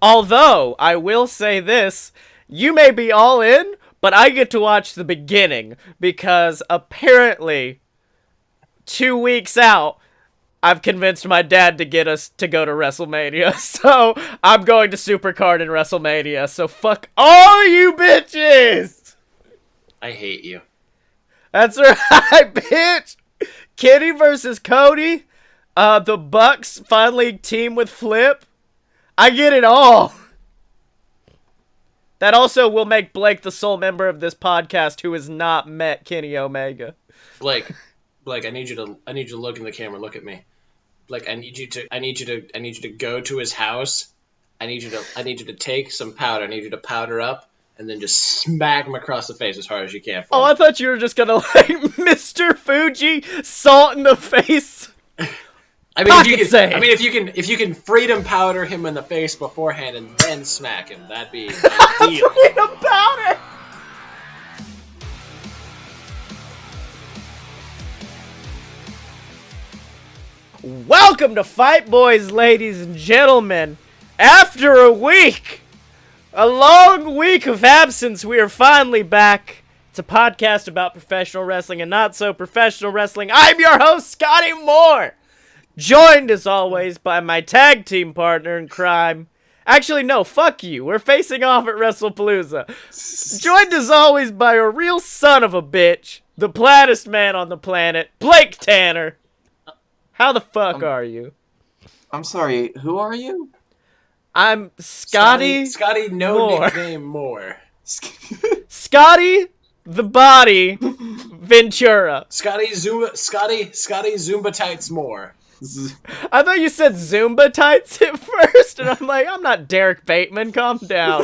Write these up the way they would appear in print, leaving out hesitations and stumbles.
Although, I will say this, you may be all in, but I get to watch the beginning, because apparently, 2 weeks out, I've convinced my dad to get us to go to Wrestlemania, so I'm going to Supercard in Wrestlemania, so fuck all you bitches! I hate you. That's right, bitch! Kenny versus Cody, the Bucks finally team with Flip. I get it all. That also will make Blake the sole member of this podcast who has not met Kenny Omega. Blake, I need you to look in the camera. Look at me. Blake, I need you to go to his house. I need you to take some powder. I need you to powder up and then just smack him across the face as hard as you can. Oh, I thought you were just gonna Mr. Fuji salt in the face. I mean, if you can freedom powder him in the face beforehand and then smack him, that'd be ideal. Freedom powder. Welcome to Fight Boys, ladies and gentlemen. After a long week of absence, we are finally back. It's a podcast about professional wrestling and not so professional wrestling. I'm your host, Scottye Moore. Joined, as always, by my tag team partner in crime. Actually, no, fuck you. We're facing off at Wrestlepalooza. Joined, as always, by a real son of a bitch. The plattest man on the planet, Blake Tanner. How the fuck are you? I'm sorry, who are you? I'm Scottye no Moore. Nickname Moore. Scottye the Body Ventura. Scottye Zumba Tights Moore. I thought you said Zumba tights at first, and I'm like, I'm not Derek Bateman, calm down.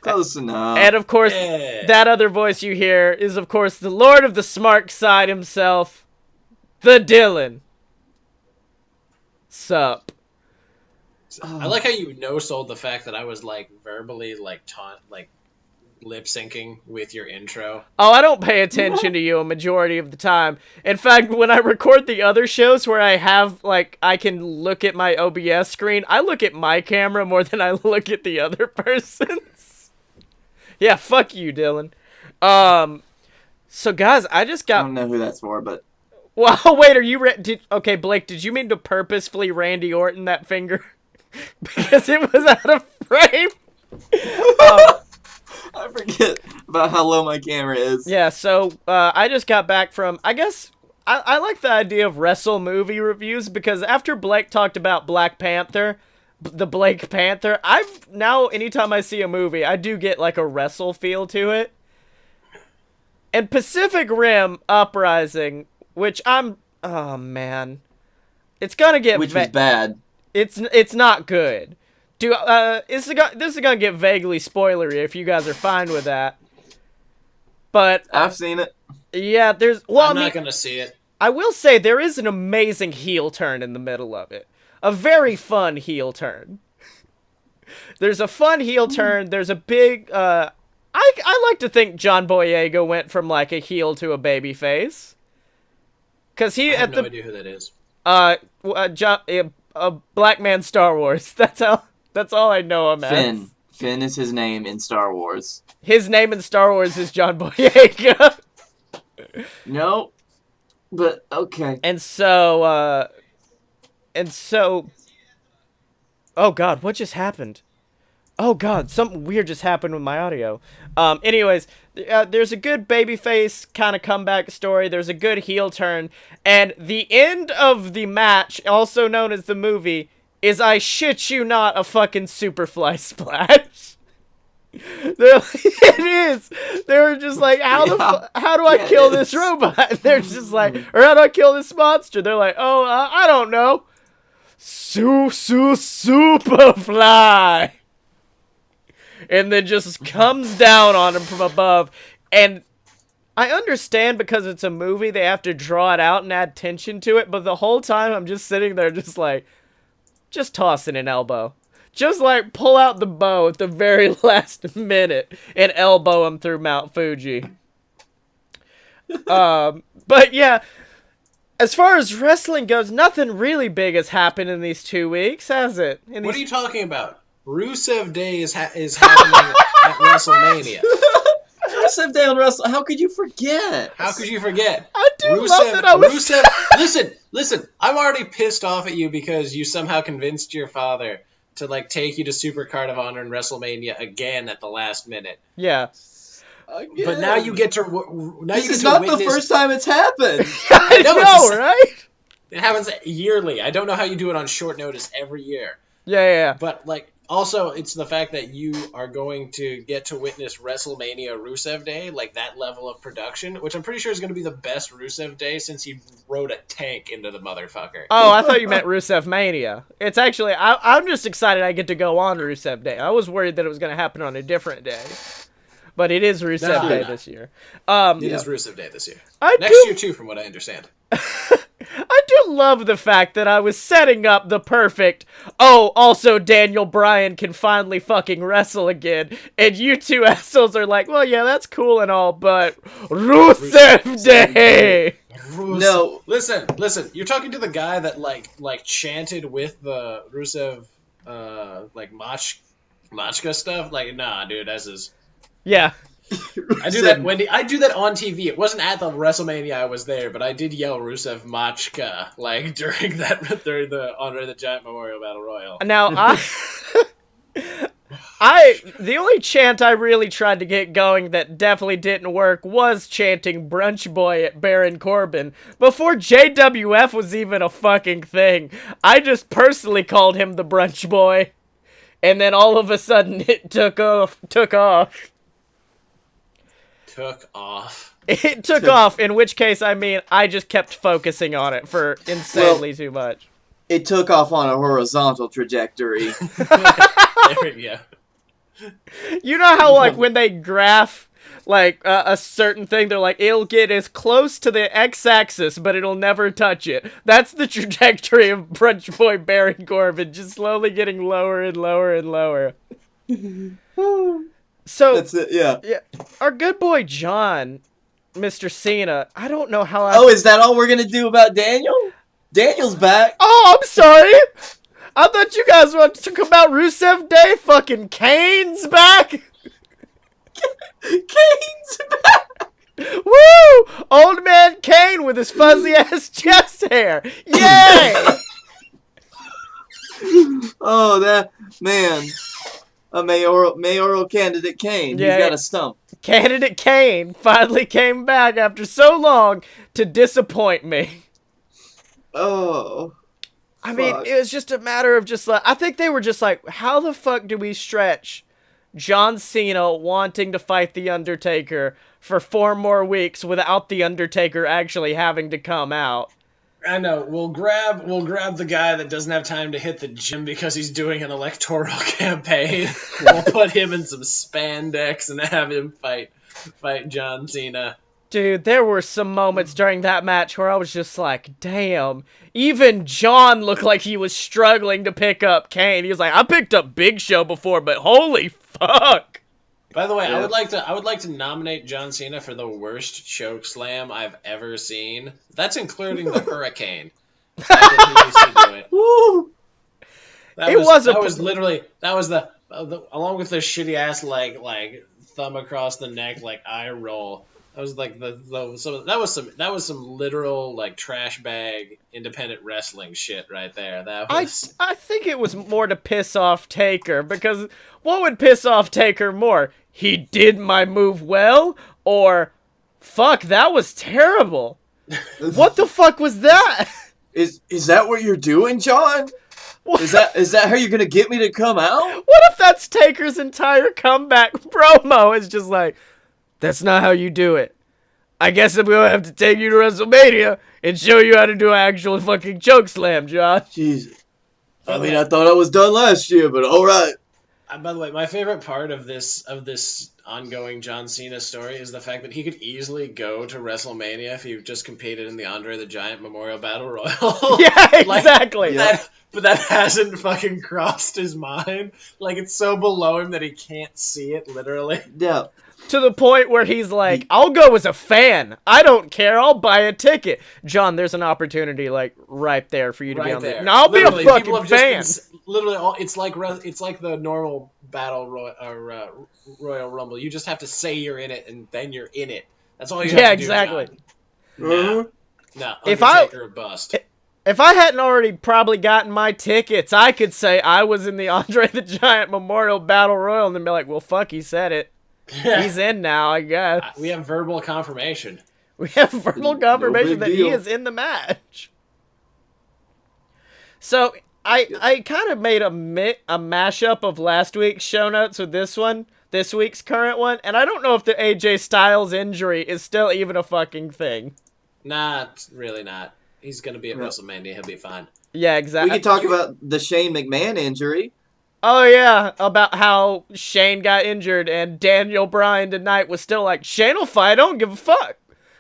Close enough. And of course, that other voice you hear is, of course, the Lord of the Smart Side himself, the Dylan. Sup. I like how you no-sold the fact that I was, like, verbally, like, lip-syncing with your intro. Oh, I don't pay attention to you a majority of the time. In fact, when I record the other shows where I have, like, I can look at my OBS screen, I look at my camera more than I look at the other person's. Yeah, fuck you, Dylan. So guys, I just got... I don't know who that's for, but... Well, wait, are you... Okay, Blake, did you mean to purposefully Randy Orton that finger? Because it was out of frame? I forget about how low my camera is. Yeah, so I just got back from, I guess, I like the idea of wrestle movie reviews, because after Blake talked about Black Panther, the Blake Panther, I've now, anytime I see a movie, I do get like a wrestle feel to it. And Pacific Rim Uprising, which oh man, it's gonna get... Which was bad. It's not good. This is gonna get vaguely spoilery if you guys are fine with that. But I've seen it. Yeah, there's... Well, I'm not gonna see it. I will say there is an amazing heel turn in the middle of it. A very fun heel turn. There's a fun heel turn. There's a big... I like to think John Boyega went from like a heel to a baby face. Cause he I have no idea who that is. A black man Star Wars. That's all I know him as. Finn is his name in Star Wars. His name in Star Wars is John Boyega. No, but okay. And so, oh god, what just happened? Oh god, something weird just happened with my audio. Anyways, there's a good babyface kind of comeback story. There's a good heel turn. And the end of the match, also known as the movie, is, I shit you not, a fucking Superfly splash. It is. They were just like, how do I kill this robot? They're just like, or how do I kill this monster? They're like, oh, I don't know. Superfly. And then just comes down on him from above. And I understand, because it's a movie, they have to draw it out and add tension to it. But the whole time, I'm just sitting there just like, just tossing an elbow. Just like pull out the bow at the very last minute and elbow him through Mount Fuji. But yeah, as far as wrestling goes, nothing really big has happened in these 2 weeks, has it? What are you talking about? Rusev Day is happening at WrestleMania. Rusev Day on Wrestle. How could you forget? How could you forget? I do love that I was... Rusev, listen. I'm already pissed off at you because you somehow convinced your father to like take you to Super Card of Honor and WrestleMania again at the last minute. Yeah. Again. But now you get to. It's not the first time it's happened. I know, right? It happens yearly. I don't know how you do it on short notice every year. Yeah. But like, also, it's the fact that you are going to get to witness WrestleMania Rusev Day, like that level of production, which I'm pretty sure is going to be the best Rusev Day since he rode a tank into the motherfucker. Oh, I thought you meant Rusev Mania. It's actually, I'm just excited I get to go on Rusev Day. I was worried that it was going to happen on a different day. But it is Rusev Day this year. It is Rusev Day this year. Next year, too, from what I understand. I do love the fact that I was setting up the perfect, also Daniel Bryan can finally fucking wrestle again, and you two assholes are like, well, yeah, that's cool and all, but Rusev Day! No. Listen, you're talking to the guy that, like chanted with the Rusev, Machka stuff? Like, nah, dude, that's his... Yeah. I do that, Wendy. I do that on TV. It wasn't at the WrestleMania I was there, but I did yell Rusev Machka like during the Andre the Giant Memorial Battle Royal. Now the only chant I really tried to get going that definitely didn't work was chanting Brunch Boy at Baron Corbin before JWF was even a fucking thing. I just personally called him the Brunch Boy, and then all of a sudden it took off. It took off, in which case, I mean, I just kept focusing on it for insanely too much. It took off on a horizontal trajectory. There we go. You know how, like, when they graph, like, a certain thing, they're like, it'll get as close to the x-axis, but it'll never touch it. That's the trajectory of Brunch Boy Baron Corbin, just slowly getting lower and lower and lower. So, that's it, yeah. Our good boy John, Mr. Cena, I don't know how Oh, is that all we're gonna do about Daniel? Daniel's back. Oh, I'm sorry! I thought you guys wanted to talk about Rusev Day. Fucking Kane's back! Kane's back! Woo! Old man Kane with his fuzzy-ass chest hair. Yay! Oh, that... Man... A mayoral candidate Kane. Yeah, He's got a stump. Candidate Kane finally came back after so long to disappoint me. Oh. I mean, it was just a matter of just like, I think they were just like, how the fuck do we stretch John Cena wanting to fight The Undertaker for 4 more weeks without The Undertaker actually having to come out? I know. We'll grab the guy that doesn't have time to hit the gym because he's doing an electoral campaign. We'll put him in some spandex and have him fight John Cena. Dude, there were some moments during that match where I was just like, damn. Even John looked like he was struggling to pick up Kane. He was like, I picked up Big Show before, but holy fuck. By the way, I would like to nominate John Cena for the worst choke slam I've ever seen. That's including the Hurricane. Back when he used to do it. Woo! That was the along with the shitty ass like thumb across the neck like eye roll. That was like that was some literal like trash bag independent wrestling shit right there. That was. I think it was more to piss off Taker, because what would piss off Taker more? He did my move well, or fuck, that was terrible. What the fuck was that? Is that what you're doing, John? What? Is that how you're gonna get me to come out? What if that's Taker's entire comeback promo? Is just like, that's not how you do it. I guess I'm gonna have to take you to WrestleMania and show you how to do an actual fucking choke slam, John. Jesus. I mean, I thought I was done last year, but all right. By the way, my favorite part of this ongoing John Cena story is the fact that he could easily go to WrestleMania if he just competed in the Andre the Giant Memorial Battle Royal. Yeah, exactly. But that hasn't fucking crossed his mind. Like, it's so below him that he can't see it, literally. Yeah. To the point where he's like, I'll go as a fan. I don't care. I'll buy a ticket. John, there's an opportunity, like, right there for you to be on there. No, I'll literally, be a fucking fan. It's like the normal Royal Rumble. You just have to say you're in it, and then you're in it. That's all you have to exactly. do, John. No, if Undertaker or bust. If I hadn't already probably gotten my tickets, I could say I was in the Andre the Giant Memorial Battle Royal and then be like, well, fuck, he said it. He's in now, I guess. We have verbal confirmation. We have verbal confirmation that he is in the match. So, I kind of made a mashup of last week's show notes with this week's current one, and I don't know if the AJ Styles injury is still even a fucking thing. Nah, it's really not. He's going to be at WrestleMania. He'll be fine. Yeah, exactly. We can talk about the Shane McMahon injury. Oh, yeah, about how Shane got injured and Daniel Bryan tonight was still like, Shane will fight, I don't give a fuck.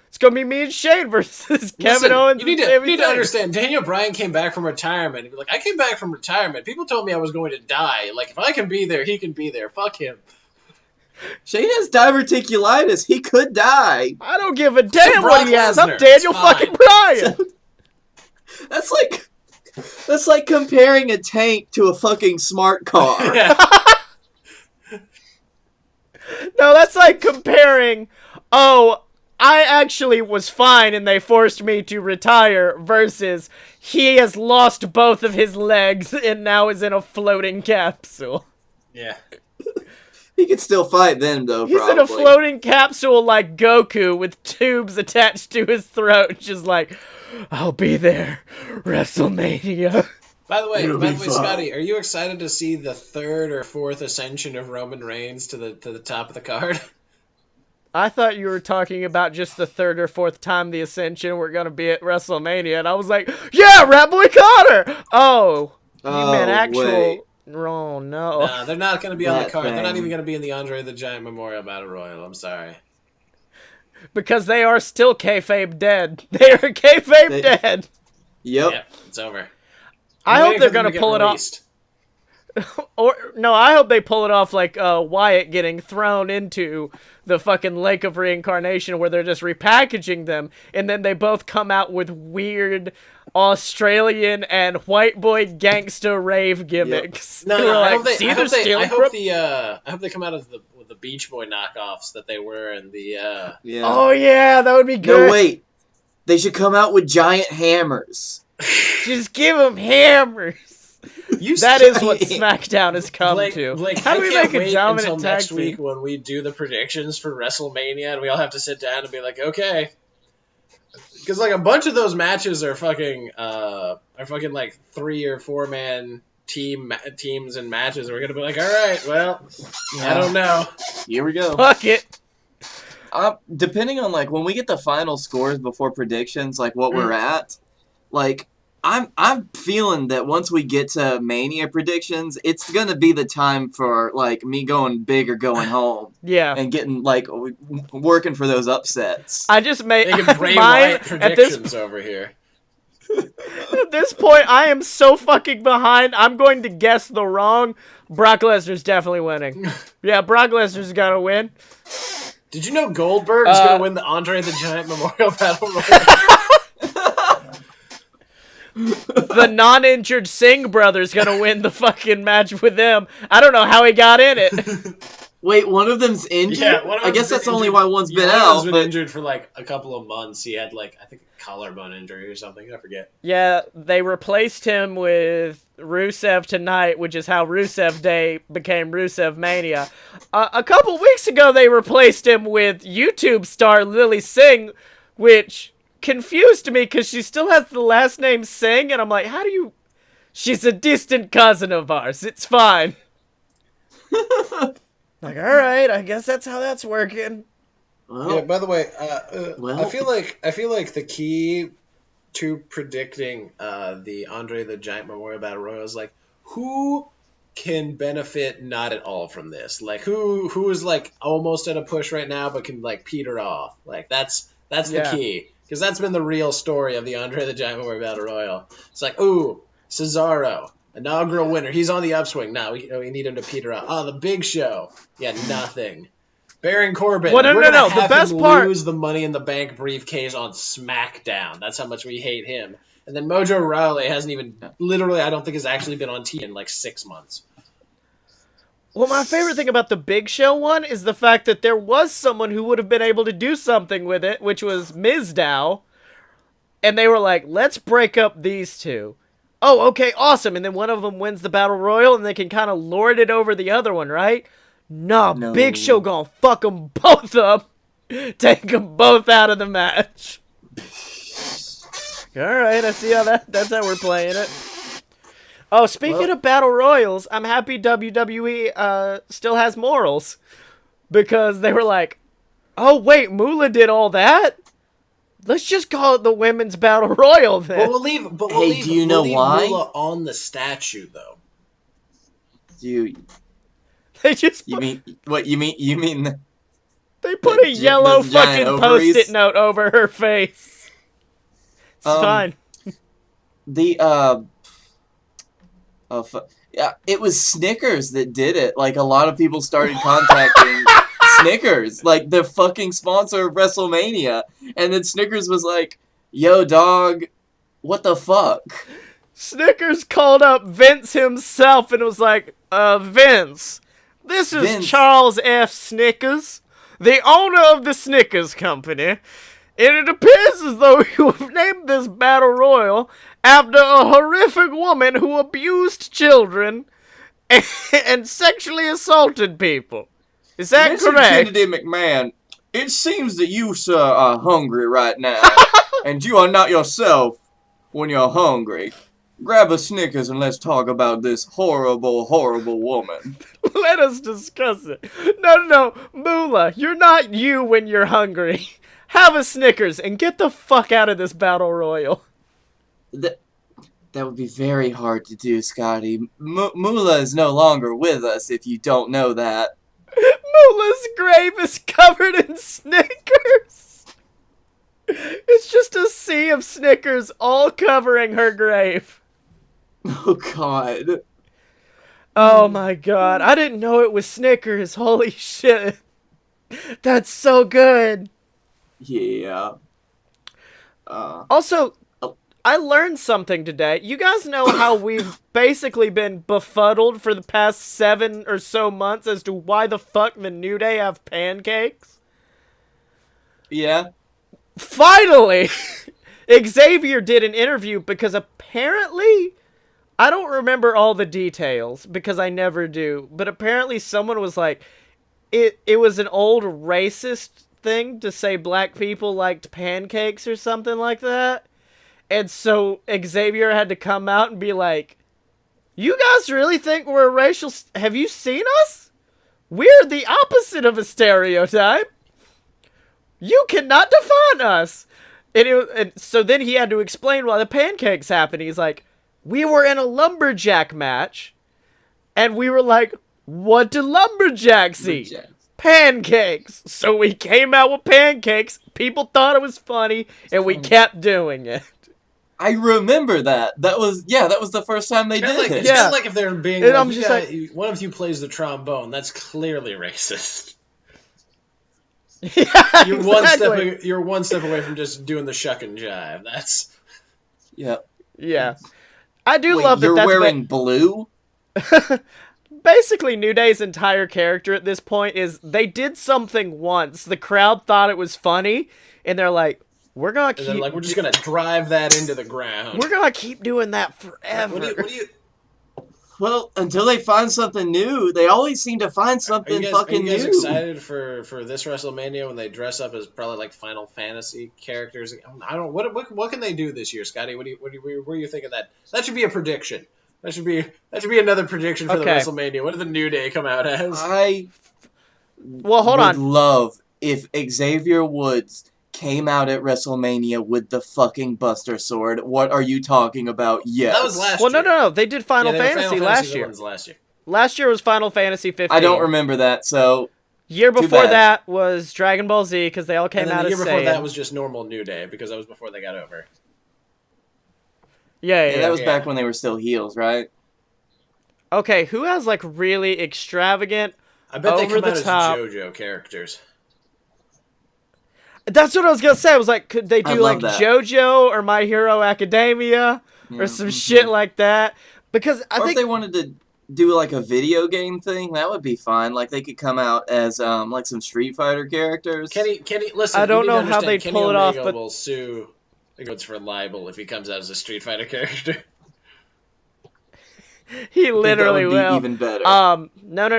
It's going to be me and Shane versus Kevin Owens. You need to understand, Daniel Bryan came back from retirement. He'd be like, I came back from retirement. People told me I was going to die. Like, if I can be there, he can be there. Fuck him. Shane has diverticulitis. He could die. I don't give a damn what he has. I'm Daniel fucking Bryan. That's like comparing a tank to a fucking smart car. Yeah. No, that's like comparing, I actually was fine and they forced me to retire versus he has lost both of his legs and now is in a floating capsule. Yeah. He could still fight then, though, He's probably. in a floating capsule like Goku with tubes attached to his throat, just like, I'll be there, WrestleMania. By the way, Scottye, are you excited to see the third or fourth ascension of Roman Reigns to the top of the card? I thought you were talking about just the third or fourth time the Ascension were going to be at WrestleMania, and I was like, yeah, Ratboy Connor! Oh, you meant actual... Wait. Oh, no. Nah, they're not going to be on the card. Thing. They're not even going to be in the Andre the Giant Memorial Battle Royal. I'm sorry. Because they are still kayfabe dead. They are kayfabe dead. Yep. It's over. I hope they're going to pull it off. Or no, I hope they pull it off like Wyatt getting thrown into the fucking Lake of Reincarnation where they're just repackaging them, and then they both come out with weird Australian and white boy gangsta rave gimmicks. Yep. No, I hope they come out as the Beach Boy knockoffs that they were in the. Yeah. Oh yeah, that would be good. No, wait. They should come out with giant hammers. Just give them hammers. That is what SmackDown has come to. How do we make a dominant tag next team? week when we do the predictions for WrestleMania and we all have to sit down and be like, okay, because like a bunch of those matches are fucking like 3 or 4 man teams and matches. We're gonna be like, all right, well, I don't know. Here we go. Fuck it. Depending on like when we get the final scores before predictions, like what we're at, like. I'm feeling that once we get to Mania predictions, it's gonna be the time for like me going big or going home. Yeah, and getting like working for those upsets. I just made Bray Wyatt predictions over here. At this point, I am so fucking behind. I'm going to guess the wrong. Brock Lesnar's definitely winning. Yeah, Brock Lesnar's gonna win. Did you know Goldberg's gonna win the Andre the Giant Memorial Battle Royal? The non-injured Singh brother's gonna win the fucking match with them. I don't know how he got in it. Wait, one of them's injured? Yeah, one of I guess that's injured. only why one's been One out. of them's been but... injured for like a couple of months. He had like, I think, a collarbone injury or something. I forget. Yeah, they replaced him with Rusev tonight, which is how Rusev Day became Rusev Mania. A couple weeks ago, they replaced him with YouTube star Lily Singh, which confused me because she still has the last name Singh, and I'm like, how do you... She's a distant cousin of ours. It's fine. Like, alright, I guess that's how that's working. Well, Yeah, by the way, I feel like the key to predicting the Andre the Giant Memorial Battle Royal is like, who can benefit not at all from this? Like who is like almost at a push right now but can like peter off? Like that's the key, because that's been the real story of the Andre the Giant Memorial Battle Royal. It's like, ooh, Cesaro, inaugural winner, he's on the upswing. Now we need him to peter off. Oh, the Big Show, yeah, nothing. Baron Corbin, Well, no, we're no, gonna no, the have best him part- lose the Money in the Bank briefcase on SmackDown. That's how much we hate him. And then Mojo Rawley hasn't even, literally, I don't think has actually been on TV in like 6 months. Well, my favorite thing about the Big Show one is the fact that there was someone who would have been able to do something with it, which was Mizdow. And they were like, let's break up these two. Oh, okay, awesome. And then one of them wins the Battle Royal, and they can kind of lord it over the other one, right? No, Big Show gonna fuck them both up. Take them both out of the match. Alright, I see how that's how we're playing it. Oh, speaking of Battle Royals, I'm happy WWE still has morals. Because they were like, oh wait, Moolah did all that? Let's just call it the Women's Battle Royal then. But we'll leave do you know why? Moolah on the statue, though. They just You mean what? You mean they put a yellow the giant fucking ovaries? Post-it note over her face. It's fine. Yeah, it was Snickers that did it. Like, a lot of people started contacting Snickers, like the fucking sponsor of WrestleMania, and then Snickers was like, "Yo, dog, what the fuck?" Snickers called up Vince himself and was like, Vince, this is Vince. Charles F. Snickers, the owner of the Snickers Company, and it appears as though you have named this Battle Royal after a horrific woman who abused children and sexually assaulted people. Is that Mr. correct? Kennedy McMahon, it seems that you, sir, are hungry right now, and you are not yourself when you're hungry. Grab a Snickers and let's talk about this horrible, horrible woman. Let us discuss it. No, Moolah, you're not you when you're hungry. Have a Snickers and get the fuck out of this Battle Royal. That would be very hard to do, Scotty. Moolah is no longer with us, if you don't know that. Moolah's grave is covered in Snickers. It's just a sea of Snickers all covering her grave. Oh, God. Oh my god, I didn't know it was Snickers. Holy shit. That's so good. Yeah. Also, I learned something today. You guys know how we've basically been befuddled for the past 7 or so months as to why the fuck the New Day have pancakes? Yeah. Finally! Xavier did an interview because apparently, I don't remember all the details because I never do, but apparently someone was like, it was an old racist thing to say black people liked pancakes or something like that. And so Xavier had to come out and be like, you guys really think we're a racial... Have you seen us? We're the opposite of a stereotype. You cannot define us. And so then he had to explain why the pancakes happened. He's like, we were in a lumberjack match, and we were like, what do lumberjacks eat? Pancakes. So we came out with pancakes. People thought it was funny, and we kept doing it. I remember that. That was the first time they did it. It's kind of like if they're being And like, I'm just like, one of you plays the trombone. That's clearly racist. Yeah, You're one step away from just doing the shuck and jive. That's... Yeah. Yeah. I do Wait, love that you're that's wearing blue? basically New Day's entire character at this point is they did something once. The crowd thought it was funny, and they're like, we're gonna keep... And they're like, we're just gonna drive that into the ground. We're gonna keep doing that forever. What do you... Well, until they find something new, they always seem to find something fucking new. Are you guys excited for this WrestleMania when they dress up as probably like Final Fantasy characters? I don't. What can they do this year, Scotty? What do you think of that? That should be a prediction. That should be another prediction for the WrestleMania. What did the New Day come out as? Well, hold on. Would love if Xavier Woods came out at WrestleMania with the fucking Buster Sword. What are you talking about? Yes. That was last Well, year. no. They did Final Fantasy last year. Last year. Last year was Final Fantasy 15. I don't remember that, so... Year Too before bad. that was Dragon Ball Z, because they all came And then out the as year before that Saiyans. was just normal New Day, because that was before they got over. Yeah. that was back when they were still heels, right? Okay, who has, like, really extravagant, I bet they come out over-the-top... as JoJo characters. That's what I was gonna say. I was like, could they I do, like, love that. JoJo or My Hero Academia Yeah, or some shit like that? Because I Or think... if they wanted to do, like, a video game thing, that would be fine. Like, they could come out as, like, some Street Fighter characters. Kenny, listen. I don't you need know to how understand, they'd Kenny pull it off, Omega but- will sue the goats for libel if he comes out as a Street Fighter character. He literally that would be will. even better.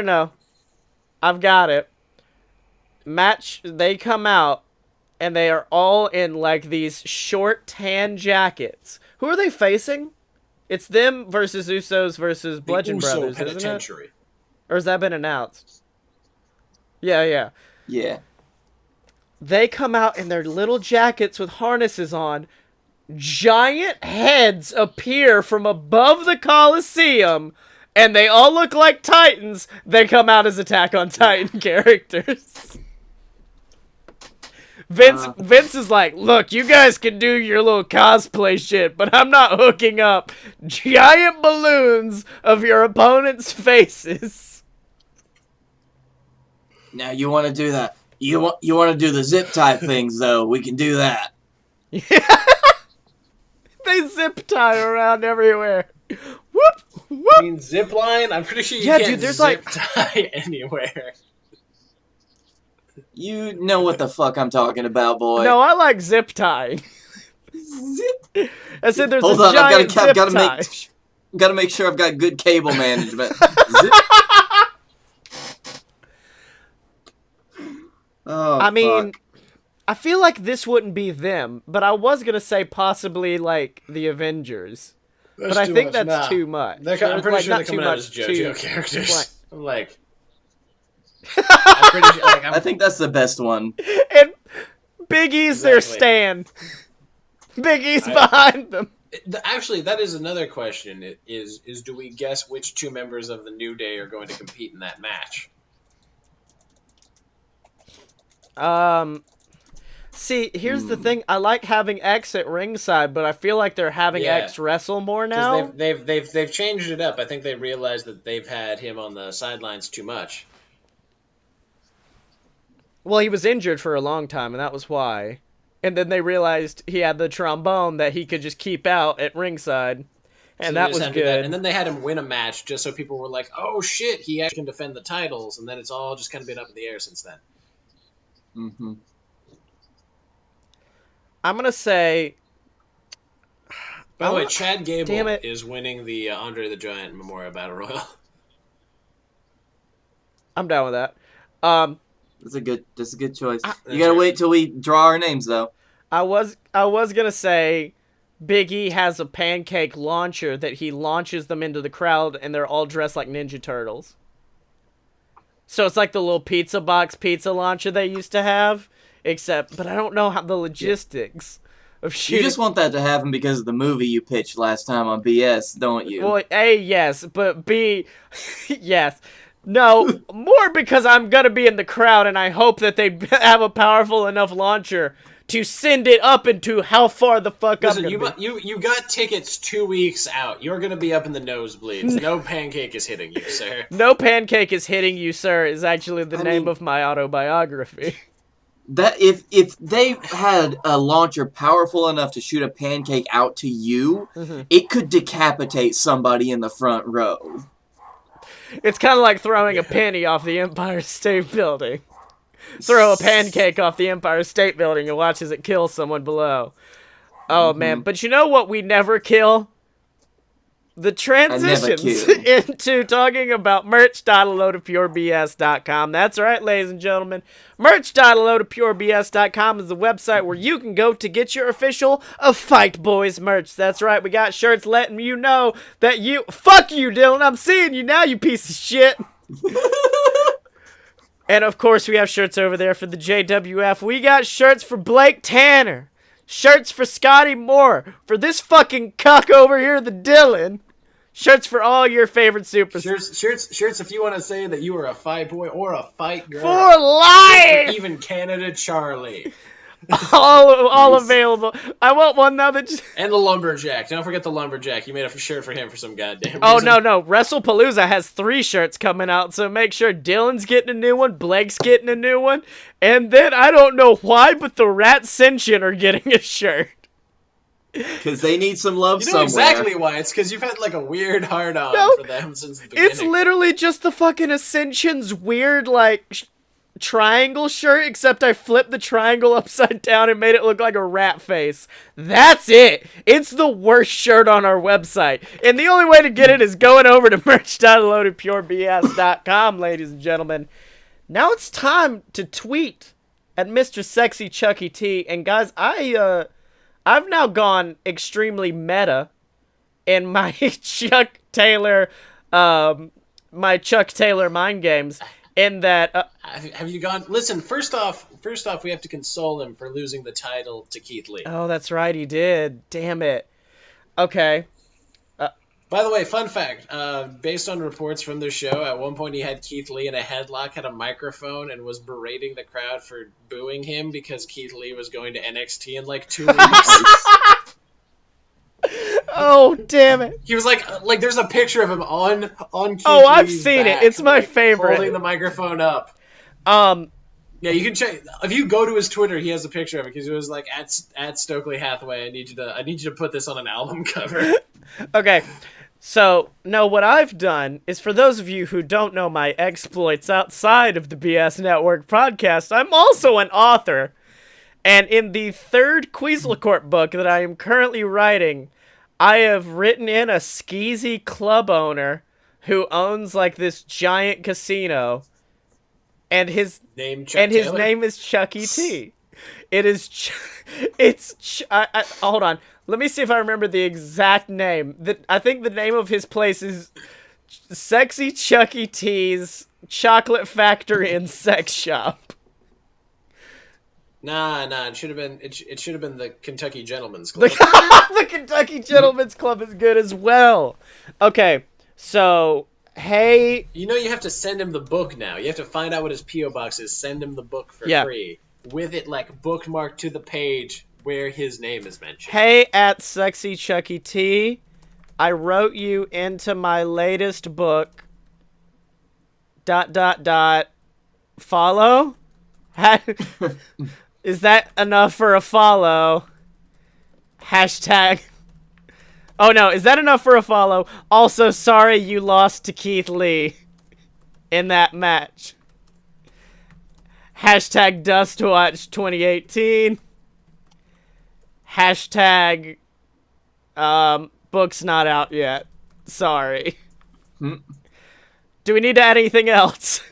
No. I've got it. They come out, and they are all in, like, these short tan jackets. Who are they facing? It's them versus Usos versus Bludgeon the Uso Brothers, isn't it? Penitentiary. Or has that been announced? Yeah. Yeah. They come out in their little jackets with harnesses on. Giant heads appear from above the Coliseum, and they all look like Titans. They come out as Attack on Titan characters. Vince is like, look, you guys can do your little cosplay shit, but I'm not hooking up giant balloons of your opponent's faces. Now, you want to do that. You want to do the zip tie things, though. We can do that. They zip tie around everywhere. Whoop, I whoop. mean, zip line? I'm pretty sure you Yeah, can't dude, there's, zip like- tie anywhere. You know what the fuck I'm talking about, boy. No, I like zip tying. Zip. I said there's Hold a on, giant zip gotta tie. gotta make sure I've got good cable management. Zip. Oh, I mean, fuck. I feel like this wouldn't be them, but I was gonna say possibly like the Avengers. But I think that's too much. I'm pretty Like, sure not they're too coming out much, as JoJo too- characters. I'm like... I'm pretty sure, like, I think that's the best one. And Big E's their Exactly. stand. Big E's behind them. Actually, that is another question. Is do we guess which two members of the New Day are going to compete in that match? See, here's the thing. I like having X at ringside, but I feel like they're having Yeah. X wrestle more now. Because they've changed it up. I think they realized that they've had him on the sidelines too much. Well, he was injured for a long time, and that was why. And then they realized he had the trombone that he could just keep out at ringside. And So that they just was had to do good. And then they had him win a match just so people were like, "Oh shit, he actually can defend the titles." And then it's all just kind of been up in the air since then. Mm-hmm. I'm going to say... By the way, Chad Damn Gable it. is winning the Andre the Giant Memorial Battle Royal. I'm down with that. That's a good choice. I- You gotta wait till we draw our names, though. I was gonna say Big E has a pancake launcher that he launches them into the crowd, and they're all dressed like Ninja Turtles. So it's like the little pizza box pizza launcher they used to have, but I don't know how the logistics of You shooting. just want that to happen because of the movie you pitched last time on BS, don't you? Well, A, yes, but B, yes. No, more because I'm gonna be in the crowd, and I hope that they have a powerful enough launcher to send it up into how far the fuck Listen, I'm gonna be. you got tickets 2 weeks out. You're gonna be up in the nosebleeds. No pancake is hitting you, sir. No pancake is hitting you, sir, is actually the I name mean- of my autobiography. That if they had a launcher powerful enough to shoot a pancake out to you, it could decapitate somebody in the front row. It's kind of like throwing a penny off the Empire State Building. Throw a pancake off the Empire State Building and watch as it kills someone below. Oh, man. But you know what we never kill? The transitions kill. into talking about merch.alotopurebs.com. That's right, ladies and gentlemen. Merch.alotopurebs.com is the website where you can go to get your official Fight Boys merch. That's right, we got shirts letting you know that you... Fuck you, Dylan. I'm seeing you now, you piece of shit. And, of course, we have shirts over there for the JWF. We got shirts for Blake Tanner. Shirts for Scottye Moore. For this fucking cuck over here, the Dylan. Shirts for all your favorite superstars. Shirts. If you want to say that you are a fight boy or a fight girl, For life! even Canada Charlie. all available. I want one now that just... And the lumberjack. Don't forget the lumberjack. You made a shirt for him for some goddamn Oh, reason. no. Wrestlepalooza has 3 shirts coming out, so make sure Dylan's getting a new one, Blake's getting a new one, and then I don't know why, but the Rat Sentient are getting a shirt. Because they need some love You know somewhere. exactly why. It's because you've had like a weird hard-on for them since the beginning. It's literally just the fucking Ascension's weird, like... triangle shirt, except I flipped the triangle upside down and made it look like a rat face. That's it. It's the worst shirt on our website. And the only way to get it is going over to merch.loadedpurebs.com, ladies and gentlemen. Now it's time to tweet at Mr. Sexy Chucky T. And guys, I've now gone extremely meta in my Chuck Taylor mind games. In that, have you gone? Listen, first off, we have to console him for losing the title to Keith Lee. Oh, that's right, he did. Damn it. Okay. By the way, fun fact: based on reports from the show, at one point he had Keith Lee in a headlock, had a microphone, and was berating the crowd for booing him because Keith Lee was going to NXT in like 2 weeks. Oh, damn it. He was like there's a picture of him on Keith Oh, I've Lee's seen back, it. It's my like, favorite. holding the microphone up. Yeah, you can check. If you go to his Twitter, he has a picture of it because it was like at Stokely Hathaway. I need you to put this on an album cover. Okay. So, no, what I've done is, for those of you who don't know my exploits outside of the BS Network podcast, I'm also an author. And in the 3rd Queaslecourt book that I am currently writing, I have written in a skeezy club owner who owns like this giant casino, and his name is Chucky T. It is hold on. Let me see if I remember the exact name. I think the name of his place is Sexy Chucky T's Chocolate Factory and Sex Shop. Nah. It should have been the Kentucky Gentlemen's Club. The Kentucky Gentlemen's Club is good as well. Okay, so hey, you have to send him the book now. You have to find out what his PO box is. Send him the book for free with it like bookmarked to the page where his name is mentioned. Hey, at Sexy Chucky T, I wrote you into my latest book. ... Follow. Is that enough for a follow? Hashtag. Oh no, is that enough for a follow? Also, sorry you lost to Keith Lee in that match. Hashtag Dustwatch 2018. Hashtag book's not out yet. Sorry. Do we need to add anything else?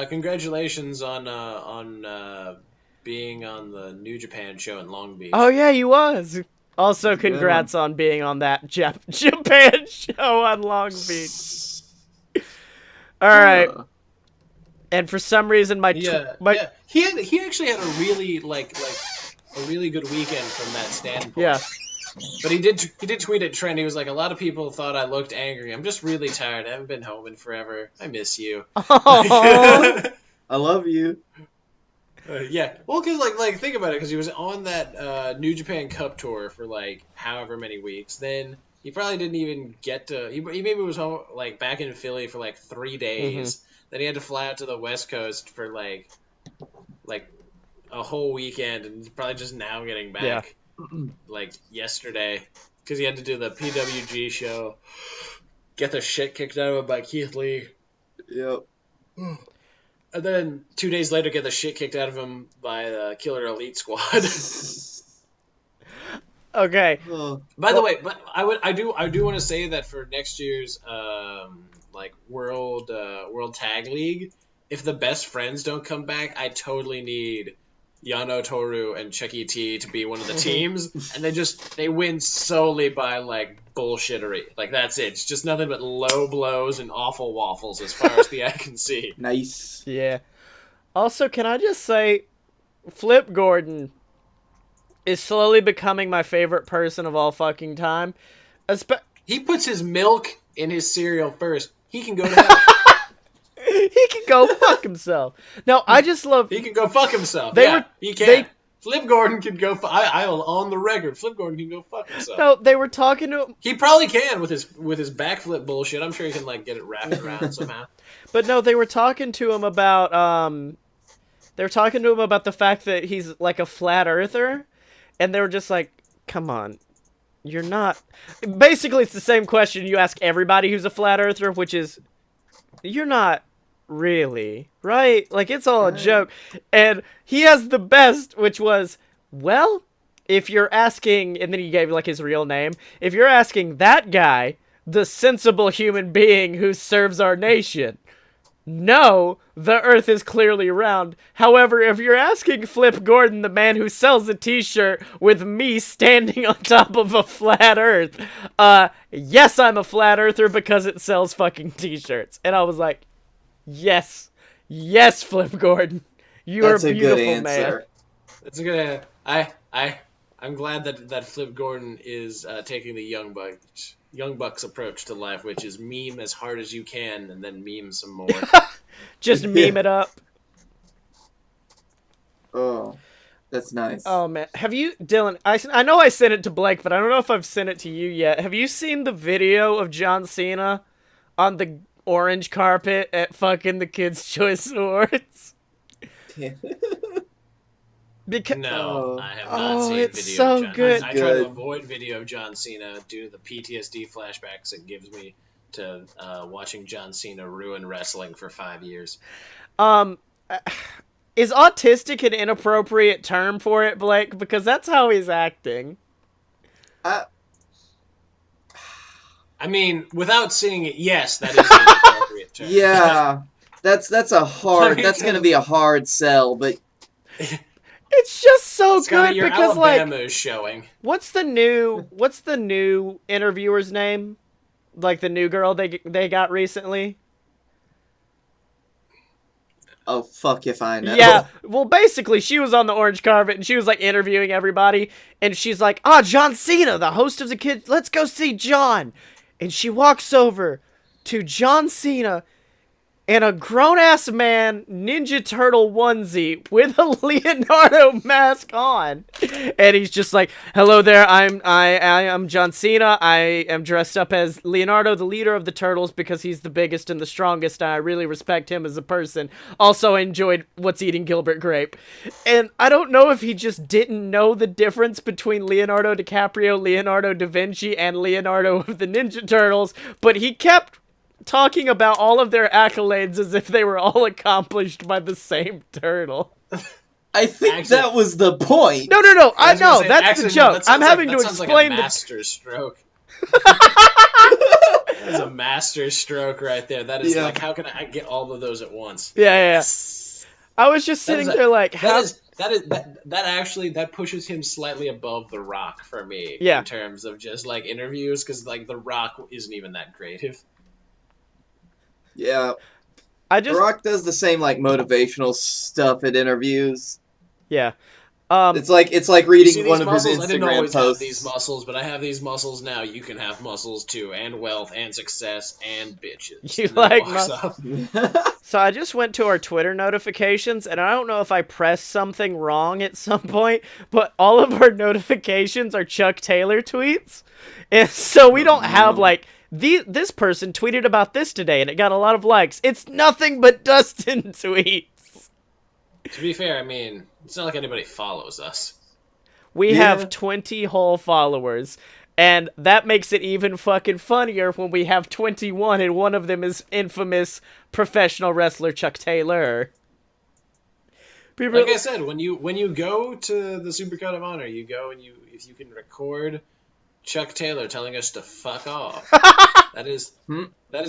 Congratulations on being on the New Japan show in Long Beach. Oh yeah, he was. Also, congrats on being on that Japan show on Long Beach. All right. And for some reason, he actually had a really really good weekend from that standpoint. Yeah. But he did tweet at Trent. He was like, a lot of people thought I looked angry. I'm just really tired. I haven't been home in forever. I miss you. I love you. Yeah. Well, because think about it. Because he was on that New Japan Cup tour for however many weeks. Then he probably didn't even get to. He maybe was home back in Philly for 3 days. Mm-hmm. Then he had to fly out to the West Coast for a whole weekend, and he's probably just now getting back. Yeah. Yesterday, because he had to do the PWG show, get the shit kicked out of him by Keith Lee. Yep. And then 2 days later, get the shit kicked out of him by the Killer Elite Squad. Okay. By the way, but I do want to say that for next year's World Tag League, if the Best Friends don't come back, I totally need Yano Toru and Chucky T to be one of the teams, and they win solely by bullshittery. That's it. It's just nothing but low blows and awful waffles as far as the eye can see. Nice. Yeah. Also, can I just say, Flip Gordon is slowly becoming my favorite person of all fucking time. He puts his milk in his cereal first. He can go to hell. He can go fuck himself. No, I just love... He can go fuck himself. He can. Flip Gordon can go... I will on the record. Flip Gordon can go fuck himself. No, they were talking to him... He probably can with his backflip bullshit. I'm sure he can, like, get it wrapped around somehow. But no, they were talking to him about... They were talking to him about the fact that he's, like, a flat earther. And they were just like, come on. You're not... Basically, it's the same question you ask everybody who's a flat earther, which is... You're not... Really? Right? Like, it's all a joke. And he has the best, which was, well, if you're asking, and then he gave, like, his real name, if you're asking that guy, the sensible human being who serves our nation, no, the earth is clearly round. However, if you're asking Flip Gordon, the man who sells a t-shirt with me standing on top of a flat earth, yes, I'm a flat earther because it sells fucking t-shirts. And I was like, yes, Flip Gordon, you are a beautiful man. That's a good answer. I'm glad that Flip Gordon is taking the Young Bucks approach to life, which is meme as hard as you can and then meme some more. Just meme it up. Oh, that's nice. Oh man, have you, Dylan? I know I sent it to Blake, but I don't know if I've sent it to you yet. Have you seen the video of John Cena on the orange carpet at fucking the Kids' Choice Awards? No, I have not seen it's video so of John. good. I try to avoid video of John Cena due to the PTSD flashbacks it gives me to watching John Cena ruin wrestling for 5 years. Is autistic an inappropriate term for it, Blake? Because that's how he's acting. I mean, without seeing it, yes, that is an appropriate term. Yeah, that's a hard. That's gonna be a hard sell, but it's just so Scottye, good your because Alabama like, is showing. what's the new interviewer's name? Like the new girl they got recently. oh fuck if I know. Yeah, well, basically, she was on the orange carpet, and she was, like, interviewing everybody, and she's like, John Cena, the host of the Kids, let's go see John. And she walks over to John Cena in a grown-ass man Ninja Turtle onesie with a Leonardo mask on. And he's just like, hello there, I am John Cena. I am dressed up as Leonardo, the leader of the Turtles, because he's the biggest and the strongest, and I really respect him as a person. Also, I enjoyed What's Eating Gilbert Grape. And I don't know if he just didn't know the difference between Leonardo DiCaprio, Leonardo da Vinci, and Leonardo of the Ninja Turtles, but he kept talking about all of their accolades as if they were all accomplished by the same turtle. I think that was the point. No, I know, that's the joke. I'm having to explain like a master stroke. That is a master stroke right there. That is like, how can I get all of those at once? Yeah. I was just sitting there like, that pushes him slightly above The Rock for me. Yeah. In terms of just like interviews, because like The Rock isn't even that creative. Yeah. The Rock does the same like motivational stuff at interviews. Yeah. It's like reading one of his Instagram I didn't always posts. have these muscles, but I have these muscles now. You can have muscles too, and wealth, and success, and bitches. You like muscles? So I just went to our Twitter notifications, and I don't know if I pressed something wrong at some point, but all of our notifications are Chuck Taylor tweets, and so we don't have like, this person tweeted about this today, and it got a lot of likes. It's nothing but Dustin tweets. To be fair, I mean, it's not like anybody follows us. We have 20 whole followers, and that makes it even fucking funnier when we have 21, and one of them is infamous professional wrestler Chuck Taylor. Like I said, when you go to the Supercut of Honor, you go and if you can record Chuck Taylor telling us to fuck off. That is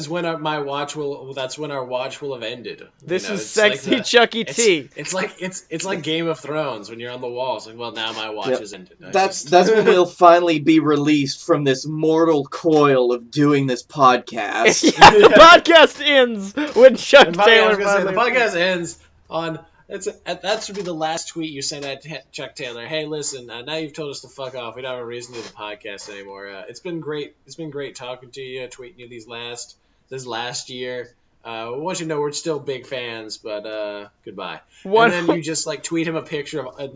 when our watch will have ended. This is sexy like Chucky T. It's like Game of Thrones when you're on the wall. It's like, well, now my watch is ended. That's when we'll finally be released from this mortal coil of doing this podcast. The podcast ends when Chuck Taylor. The podcast ends on That should be the last tweet you send at Chuck Taylor. Hey, listen, now you've told us to fuck off. We don't have a reason to do the podcast anymore. It's been great. It's been great talking to you, tweeting you this last year. We want you to know we're still big fans, but goodbye. And then you just like tweet him a picture of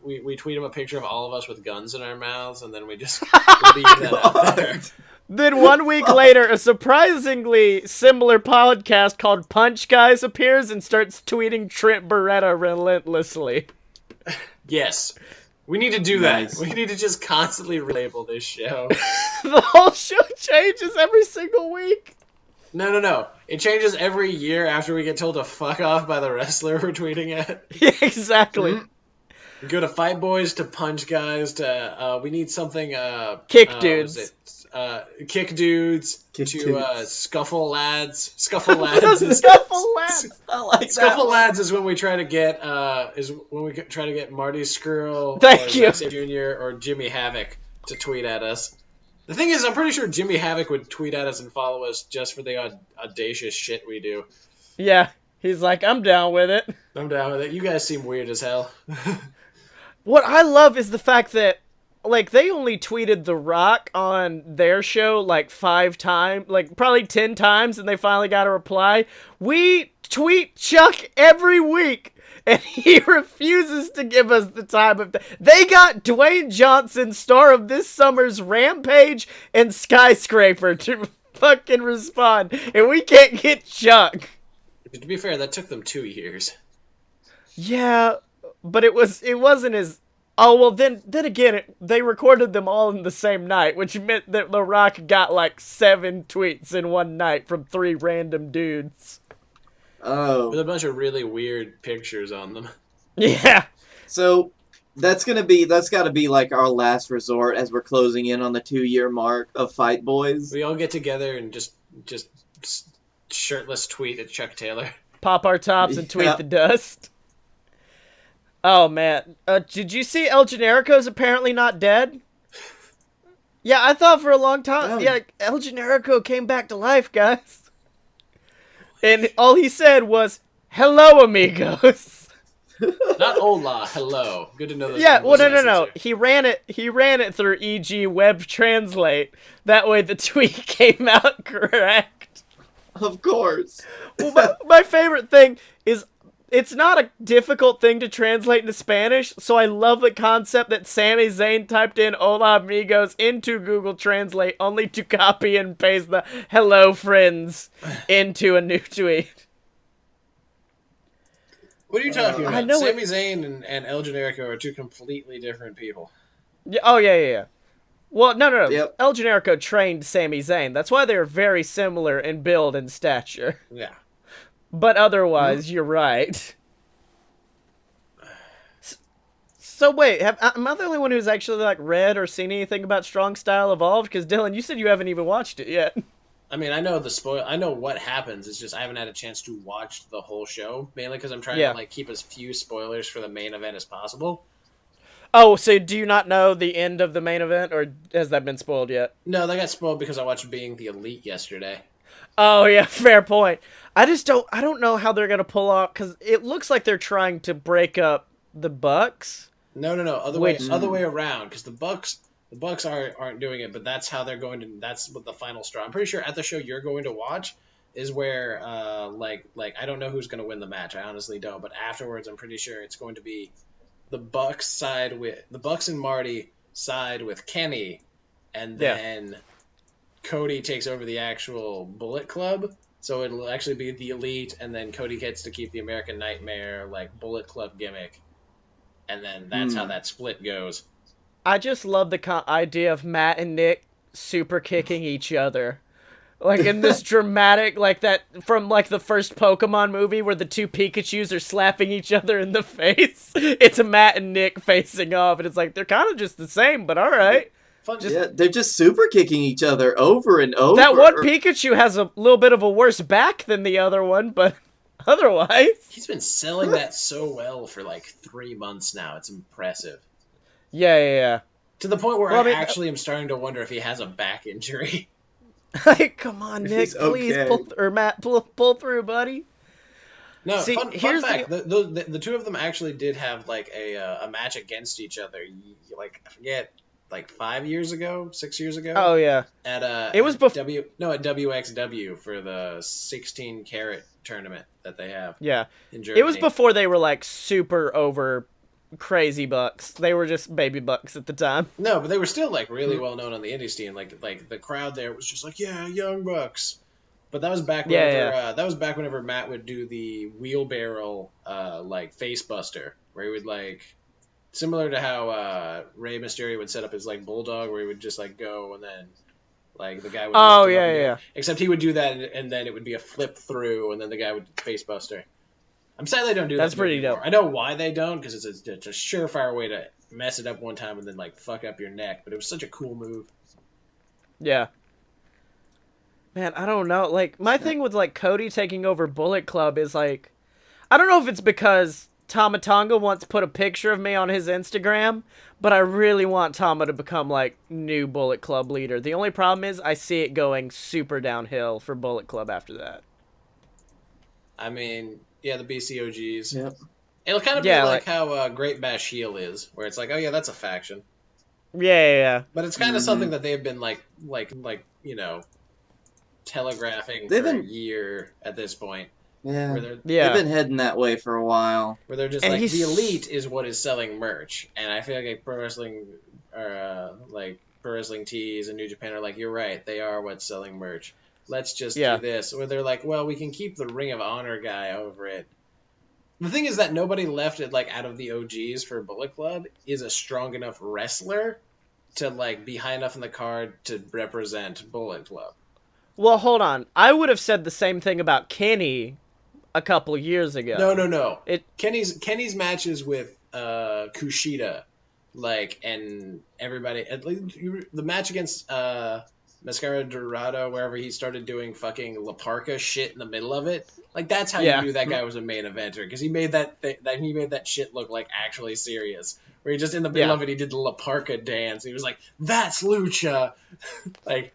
we tweet him a picture of all of us with guns in our mouths, and then we just leave that out there. Then 1 week later, a surprisingly similar podcast called Punch Guys appears and starts tweeting Trent Beretta relentlessly. Yes. We need to do that. We need to just constantly relabel this show. The whole show changes every single week. No. It changes every year after we get told to fuck off by the wrestler we're tweeting at. Yeah, exactly. Mm-hmm. We go to Fight Boys to Punch Guys to we need something Kick Dudes. Kick Dudes Kick to dudes. Scuffle Lads. Scuffle Lads. Scuffle Lads. I like Scuffle that Lads is when we try to get Marty Skrull, Thank or you. Zack Jr. or Jimmy Havoc to tweet at us. The thing is, I'm pretty sure Jimmy Havoc would tweet at us and follow us just for the audacious shit we do. Yeah, he's like, I'm down with it. I'm down with it. You guys seem weird as hell. What I love is the fact that, like, they only tweeted The Rock on their show, like, 5 times, like, probably 10 times, and they finally got a reply. We tweet Chuck every week, and he refuses to give us the time of day. They got Dwayne Johnson, star of this summer's Rampage and Skyscraper, to fucking respond, and we can't get Chuck. To be fair, that took them 2 years. Yeah, but it wasn't as... Oh, well, then again, they recorded them all in the same night, which meant that The Rock got, like, 7 tweets in one night from 3 random dudes. Oh. With a bunch of really weird pictures on them. Yeah. So that's got to be like our last resort as we're closing in on the 2-year mark of Fight Boys. We all get together and just shirtless tweet at Chuck Taylor. Pop our tops and tweet Yeah. the dust. Oh, man. Did you see El Generico's apparently not dead? Yeah, I thought for a long time, Oh. yeah, El Generico came back to life, guys. And all he said was, "Hello, amigos." Not hola, hello. Good to know that. Yeah, well, no. Here. He ran it through EG Web Translate. That way the tweet came out correct. Of course. Well, my favorite thing is it's not a difficult thing to translate into Spanish, so I love the concept that Sami Zayn typed in "Hola amigos" into Google Translate only to copy and paste the "hello friends" into a new tweet. What are you talking about? I know Sami Zayn and El Generico are 2 completely different people. Yeah, oh, yeah. Well, no. Yep. El Generico trained Sami Zayn. That's why they're very similar in build and stature. Yeah. But otherwise, you're right. So wait, am I the only one who's actually like read or seen anything about Strong Style Evolved? Because Dylan, you said you haven't even watched it yet. I mean, I know I know what happens. It's just I haven't had a chance to watch the whole show, mainly because I'm trying to like keep as few spoilers for the main event as possible. Oh, so do you not know the end of the main event, or has that been spoiled yet? No, they got spoiled because I watched Being the Elite yesterday. Oh yeah, fair point. I don't know how they're gonna pull off, because it looks like they're trying to break up the Bucks. No, other way around, because the Bucks aren't doing it, but that's how they're going to. That's what the final straw. I'm pretty sure at the show you're going to watch is where like I don't know who's going to win the match. I honestly don't, but afterwards I'm pretty sure it's going to be the Bucks and Marty side with Kenny, and then Cody takes over the actual Bullet Club. So it'll actually be the Elite, and then Cody gets to keep the American Nightmare like Bullet Club gimmick, and then that's how that split goes. I just love the idea of Matt and Nick super kicking each other. Like in this dramatic, like that from like the first Pokemon movie where the 2 Pikachus are slapping each other in the face. It's a Matt and Nick facing off, and it's like they're kind of just the same, but all right. They're just super kicking each other over and over. That one Pikachu has a little bit of a worse back than the other one, but otherwise. He's been selling that so well for like 3 months now. It's impressive. Yeah. To the point where I actually am starting to wonder if he has a back injury. Like, come on, Nick, please okay. Matt, pull through, buddy. No, See, fun here's fact: the two of them actually did have like a match against each other. Like I forget, like 5 years ago, 6 years ago. Oh yeah, At it was at WXW for the 16 carat tournament that they have. Yeah, in Germany. it was before they were like super over crazy bucks. They were just baby bucks at the time. No, but they were still like really well known on the indie scene. Like the crowd there was just like, yeah, young bucks. But that was back whenever that was back whenever Matt would do the wheelbarrow like face buster, where he would like similar to how Rey Mysterio would set up his like bulldog, where he would just like go and then like the guy would lift him up again. Except he would do that and then it would be a flip through and then the guy would face buster. I'm sad they don't do that. That's pretty dope. I know why they don't, because it's a surefire way to mess it up one time and then like fuck up your neck. But it was such a cool move. Yeah. Man, I don't know. Like, my thing with, like, Cody taking over Bullet Club is, like... I don't know if it's because Tama Tonga once put a picture of me on his Instagram, but I really want Tama to become, like, new Bullet Club leader. The only problem is I see it going super downhill for Bullet Club after that. I mean, yeah, the BCOGs. Yep. It'll kind of be like how Great Bash Heel is, where it's like, oh, yeah, that's a faction. Yeah. But it's kind of something that they've been, like, you know... telegraphing for a year at this point. Yeah. They've been heading that way for a while. Where they're just like, the elite is what is selling merch. And I feel like pro wrestling tees and New Japan are like, you're right, they are what's selling merch. Let's just do this. Where they're like, well, we can keep the Ring of Honor guy over it. The thing is that nobody left it like out of the OGs for Bullet Club is a strong enough wrestler to like be high enough in the card to represent Bullet Club. Well, hold on. I would have said the same thing about Kenny a couple years ago. No. Kenny's matches with Kushida, like, and everybody. At least the match against Mascara Dorado, wherever he started doing fucking La Parka shit in the middle of it. Like, that's how you knew that guy was a main eventer, because he made that shit look like actually serious. Where he just in the middle of it, he did the La Parka dance. He was like, "That's lucha," like.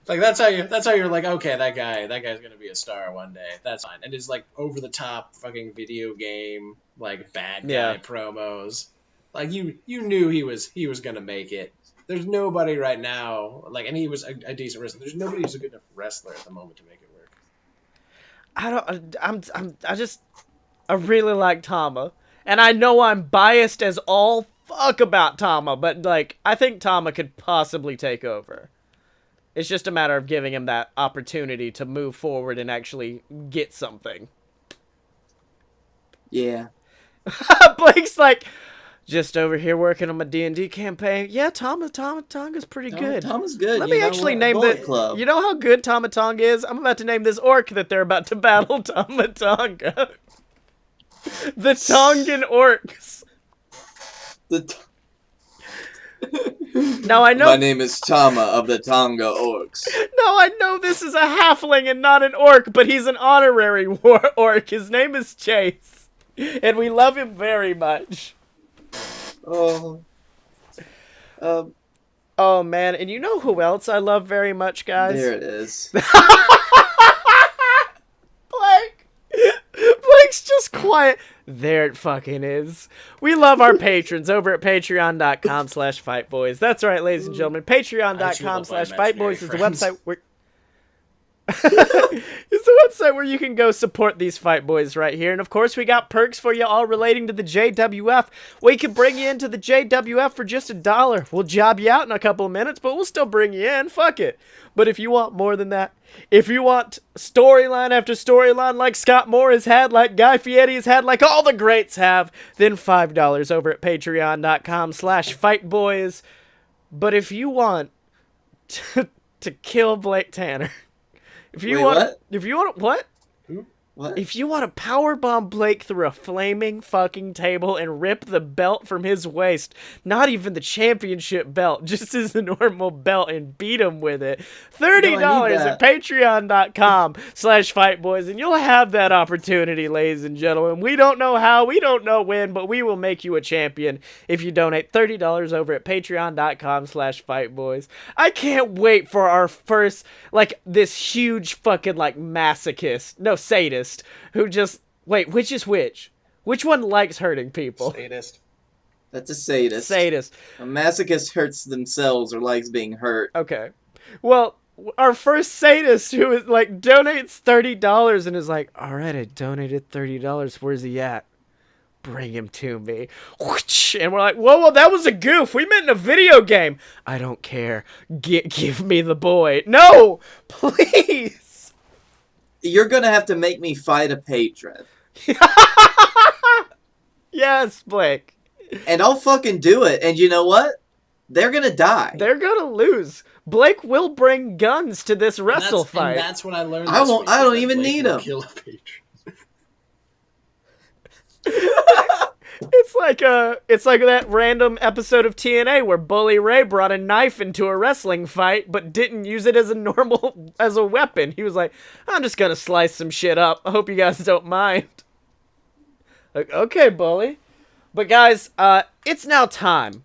Like that's how you're like, okay, that guy's gonna be a star one day. That's fine. And his like over the top fucking video game like bad guy promos. Like you knew he was gonna make it. There's nobody right now like, and he was a decent wrestler. There's nobody who's a good enough wrestler at the moment to make it work. I really like Tama, and I know I'm biased as all fuck about Tama, but like I think Tama could possibly take over. It's just a matter of giving him that opportunity to move forward and actually get something. Yeah. Blake's like, just over here working on my D&D campaign. Yeah, Tama Tonga's pretty good. Tama's good. Let me actually name the... You know how good Tama Tonga is? I'm about to name this orc that they're about to battle Tama Tonga. The Tongan orcs. Now I know. My name is Tama of the Tonga Orcs. No, I know this is a halfling and not an orc, but he's an honorary orc. His name is Chase, and we love him very much. Oh. Oh man, and you know who else I love very much, guys? There it is. Blake's just quiet. There it fucking is. We love our patrons over at patreon.com/fightboys. That's right, ladies and gentlemen. Patreon.com/fightboys is the website where... It's the website where you can go support these Fight Boys right here. And of course, we got perks for you all relating to the JWF. We can bring you into the JWF for just $1. We'll job you out in a couple of minutes, but we'll still bring you in. Fuck it. But if you want more than that, if you want storyline after storyline like Scott Moore has had, like Guy Fieri has had, like all the greats have, then $5 over at patreon.com/fightboys. But if you want to kill Blake Tanner... If you want what? What? If you want to powerbomb Blake through a flaming fucking table and rip the belt from his waist, not even the championship belt, just his normal belt, and beat him with it, $30 at patreon.com/fightboys, and you'll have that opportunity, ladies and gentlemen. We don't know how, we don't know when, but we will make you a champion if you donate $30 over at patreon.com/fightboys. I can't wait for our first, like, this huge fucking, like, sadist sadist who just... Wait, which is which? Which one likes hurting people? Sadist. That's a sadist. Sadist. A masochist hurts themselves or likes being hurt. Okay. Well, our first sadist who is like donates $30 and is like, all right, I donated $30. Where's he at? Bring him to me. And we're like, whoa, that was a goof. We meant in a video game. I don't care. Give me the boy. No, please. You're gonna have to make me fight a patron. Yes, Blake. And I'll fucking do it. And you know what? They're gonna die. They're gonna lose. Blake will bring guns to this wrestle fight. And that's what I learned. I don't even need them. Kill a patron. It's like that random episode of TNA where Bully Ray brought a knife into a wrestling fight but didn't use it as a weapon. He was like, I'm just gonna slice some shit up. I hope you guys don't mind. Like, okay, Bully. But guys, it's now time.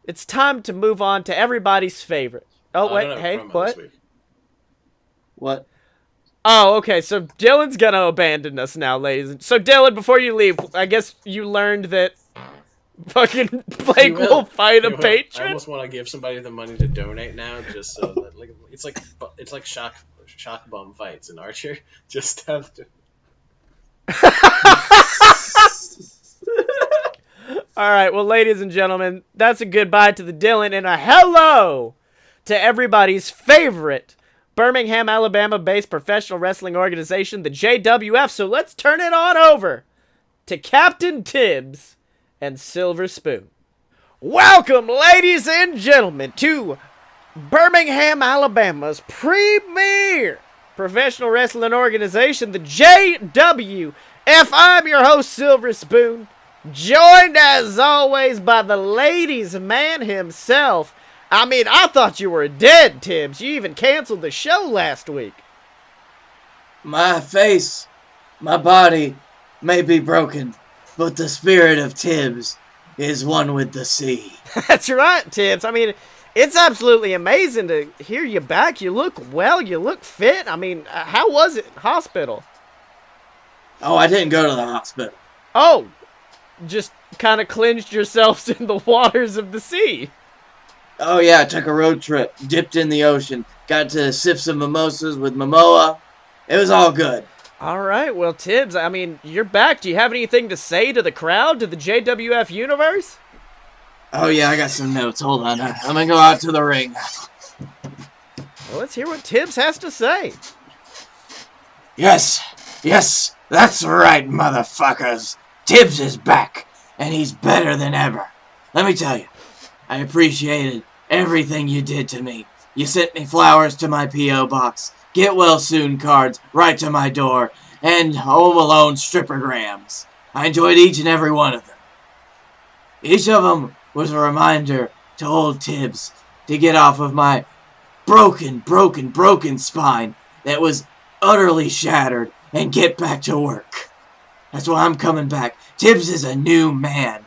It's time to move on to everybody's favorite. Oh wait, hey, what? What? Oh, okay, so Dylan's gonna abandon us now, ladies. So Dylan, before you leave, I guess you learned that fucking Blake will fight a patron? I almost want to give somebody the money to donate now, just so that it's like shock bomb fights in Archer. Just have to. All right, well, ladies and gentlemen, that's a goodbye to the Dylan and a hello to everybody's favorite Birmingham, Alabama-based professional wrestling organization, the JWF. So let's turn it on over to Captain Tibbs and Silver Spoon. Welcome, ladies and gentlemen, to Birmingham, Alabama's premier professional wrestling organization, the JWF. I'm your host, Silver Spoon, joined as always by the ladies' man himself. I mean, I thought you were dead, Tibbs. You even canceled the show last week. My face, my body may be broken, but the spirit of Tibbs is one with the sea. That's right, Tibbs. I mean, it's absolutely amazing to hear you back. You look well. You look fit. I mean, how was it? Hospital? Oh, I didn't go to the hospital. Oh, just kind of cleansed yourselves in the waters of the sea. Oh, yeah, I took a road trip, dipped in the ocean, got to sip some mimosas with Momoa. It was all good. All right, well, Tibbs, I mean, you're back. Do you have anything to say to the crowd, to the JWF universe? Oh, yeah, I got some notes. Hold on. I'm going to go out to the ring. Well, let's hear what Tibbs has to say. Yes, that's right, motherfuckers. Tibbs is back, and he's better than ever. Let me tell you, I appreciated everything you did to me. You sent me flowers to my P.O. box, get well soon cards right to my door, and Home Alone strippergrams. I enjoyed each and every one of them. Each of them was a reminder to old Tibbs to get off of my broken spine that was utterly shattered and get back to work. That's why I'm coming back. Tibbs is a new man.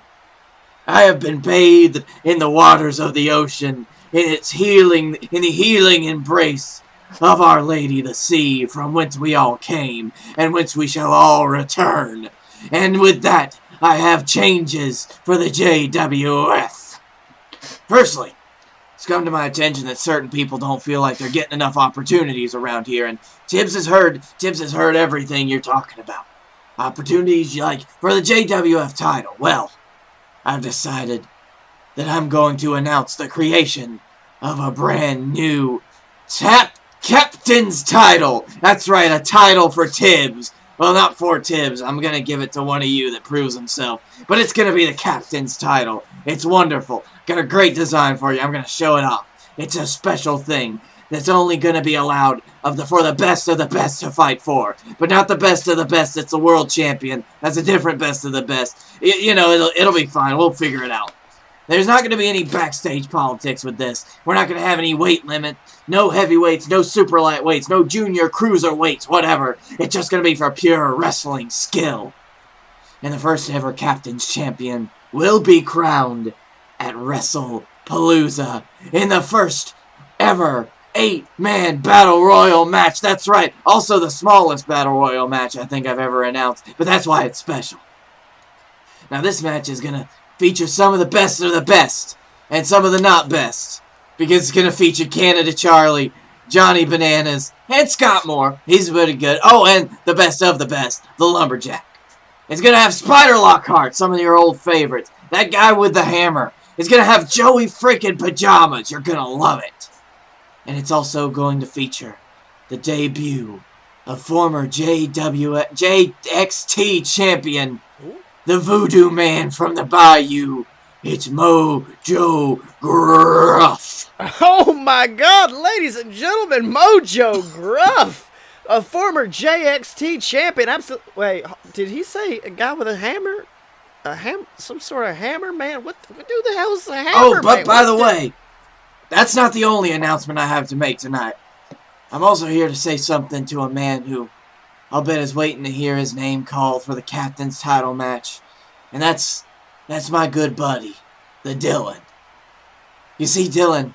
I have been bathed in the waters of the ocean, in the healing embrace of Our Lady the Sea, from whence we all came, and whence we shall all return. And with that, I have changes for the JWF. Firstly, it's come to my attention that certain people don't feel like they're getting enough opportunities around here, and Tibbs has heard everything you're talking about. Opportunities like for the JWF title. Well, I've decided that I'm going to announce the creation of a brand new captain's title. That's right, a title for Tibbs. Well, not for Tibbs. I'm going to give it to one of you that proves himself. But it's going to be the captain's title. It's wonderful. Got a great design for you. I'm going to show it off. It's a special thing that's only going to be allowed for the best of the best to fight for. But not the best of the best that's the world champion. That's a different best of the best. It'll be fine. We'll figure it out. There's not going to be any backstage politics with this. We're not going to have any weight limit. No heavyweights, no super lightweights, no junior cruiserweights, whatever. It's just going to be for pure wrestling skill. And the first ever captain's champion will be crowned at Wrestlepalooza in the first ever 8-man Battle Royal match. That's right. Also the smallest Battle Royal match I think I've ever announced. But that's why it's special. Now this match is going to feature some of the best and some of the not best. Because it's going to feature Canada Charlie, Johnny Bananas, and Scott Moore. He's pretty good. Oh, and the best of the best, the Lumberjack. It's going to have Spider Lockhart, some of your old favorites. That guy with the hammer. It's going to have Joey freaking Pajamas. You're going to love it. And it's also going to feature the debut of former JXT champion, the Voodoo Man from the Bayou. It's Mojo Gruff. Oh my God, ladies and gentlemen, Mojo Gruff, a former JXT champion. Wait, did he say a guy with a hammer? Some sort of hammer, man? What the hell is a hammer? Oh, but man? by the way, that's not the only announcement I have to make tonight. I'm also here to say something to a man who I'll bet is waiting to hear his name called for the captain's title match, and that's my good buddy, the Dylan. You see, Dylan,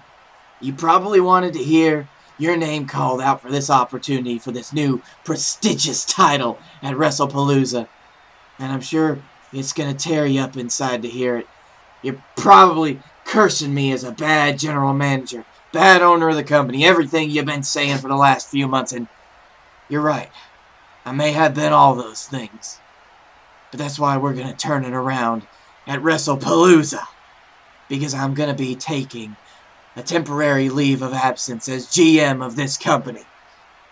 you probably wanted to hear your name called out for this opportunity for this new prestigious title at Wrestlepalooza. And I'm sure it's going to tear you up inside to hear it. You're probably cursing me as a bad general manager, bad owner of the company, everything you've been saying for the last few months. And you're right. I may have been all those things. But that's why we're going to turn it around at Wrestlepalooza, because I'm going to be taking a temporary leave of absence as GM of this company.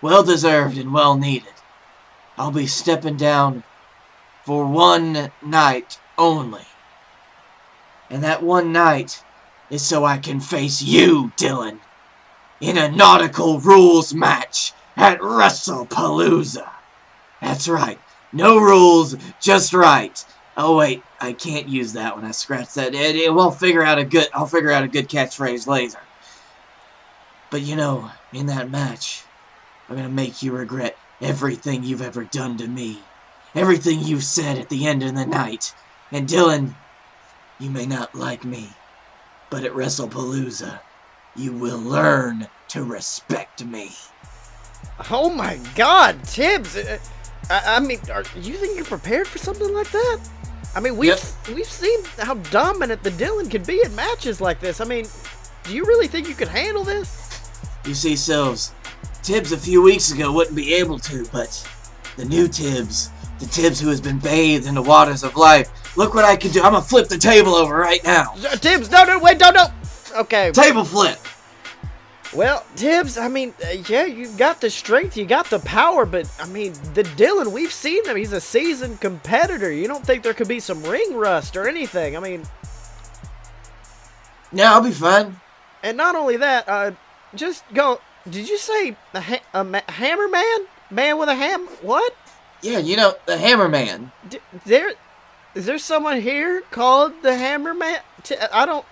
Well deserved and well needed. I'll be stepping down for one night only. And that one night is so I can face you, Dylan, in a nautical rules match at Wrestlepalooza. That's right. No rules, just right. Oh wait, I can't use that when I scratch that. I'll figure out a good catchphrase later. But you know, in that match, I'm gonna make you regret everything you've ever done to me. Everything you said at the end of the night. And Dylan, you may not like me, but at Wrestlepalooza, you will learn to respect me. Oh my God, Tibbs! I mean, you think you're prepared for something like that? I mean, we've seen how dominant the Dylan can be in matches like this. I mean, do you really think you could handle this? You see, Sills, Tibbs a few weeks ago wouldn't be able to, but the new Tibbs, the Tibbs who has been bathed in the waters of life, look what I can do. I'm gonna flip the table over right now. Tibbs, no, wait, no. Okay. Table flip. Well, Tibbs, I mean, yeah, you got the strength, you got the power, but, I mean, the Dylan, we've seen him. He's a seasoned competitor. You don't think there could be some ring rust or anything? I mean... No, I'll be fine. And not only that, just go... Did you say a hammer man? Man with a ham... What? Yeah, you know, the Hammer Man. Is there someone here called the Hammer Man? I don't...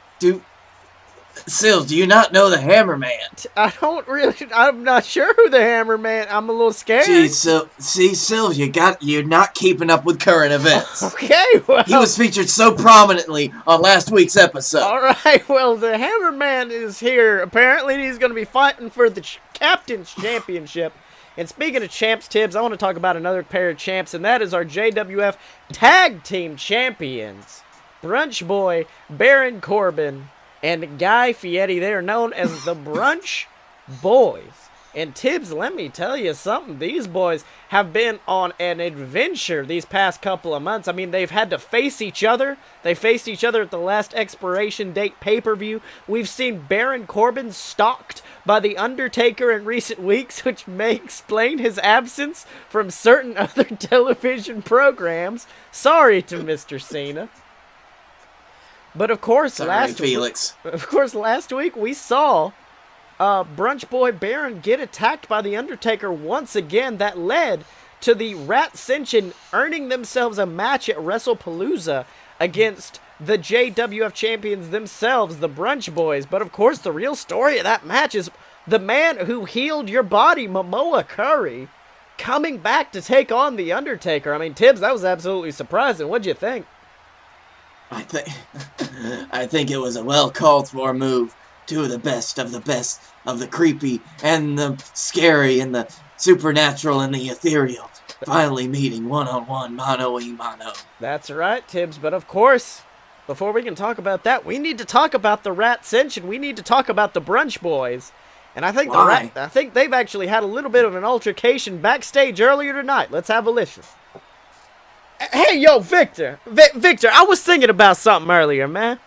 Sills, do you not know the Hammer Man? I'm not sure who the Hammer Man. I'm a little scared. Sills, you're not keeping up with current events. Okay, well. He was featured so prominently on last week's episode. Alright, well, the Hammer Man is here. Apparently, he's going to be fighting for the Captain's Championship. And speaking of champs, Tibbs, I want to talk about another pair of champs, and that is our JWF Tag Team Champions. Brunch Boy, Baron Corbin, and Guy Fieri. They are known as the Brunch Boys. And Tibbs, let me tell you something. These boys have been on an adventure these past couple of months. I mean, they've had to face each other. They faced each other at the last expiration date pay-per-view. We've seen Baron Corbin stalked by The Undertaker in recent weeks, which may explain his absence from certain other television programs. Sorry to Mr. Cena. But of course, last week we saw Brunch Boy Baron get attacked by The Undertaker once again. That led to the Rat Ascension earning themselves a match at Wrestlepalooza against the JWF champions themselves, the Brunch Boys. But of course, the real story of that match is the man who healed your body, Momoa Curry, coming back to take on The Undertaker. I mean, Tibbs, that was absolutely surprising. What'd you think? I think it was a well called for move. two of the best of the creepy and the scary and the supernatural and the ethereal finally meeting one-on-one, mano-a-mano. That's right, Tibbs, but of course, before we can talk about that, we need to talk about the Rat Cinch, and we need to talk about the Brunch Boys. And I think I think they've actually had a little bit of an altercation backstage earlier tonight. Let's have a listen. Hey, yo, Victor. Victor, I was thinking about something earlier, man.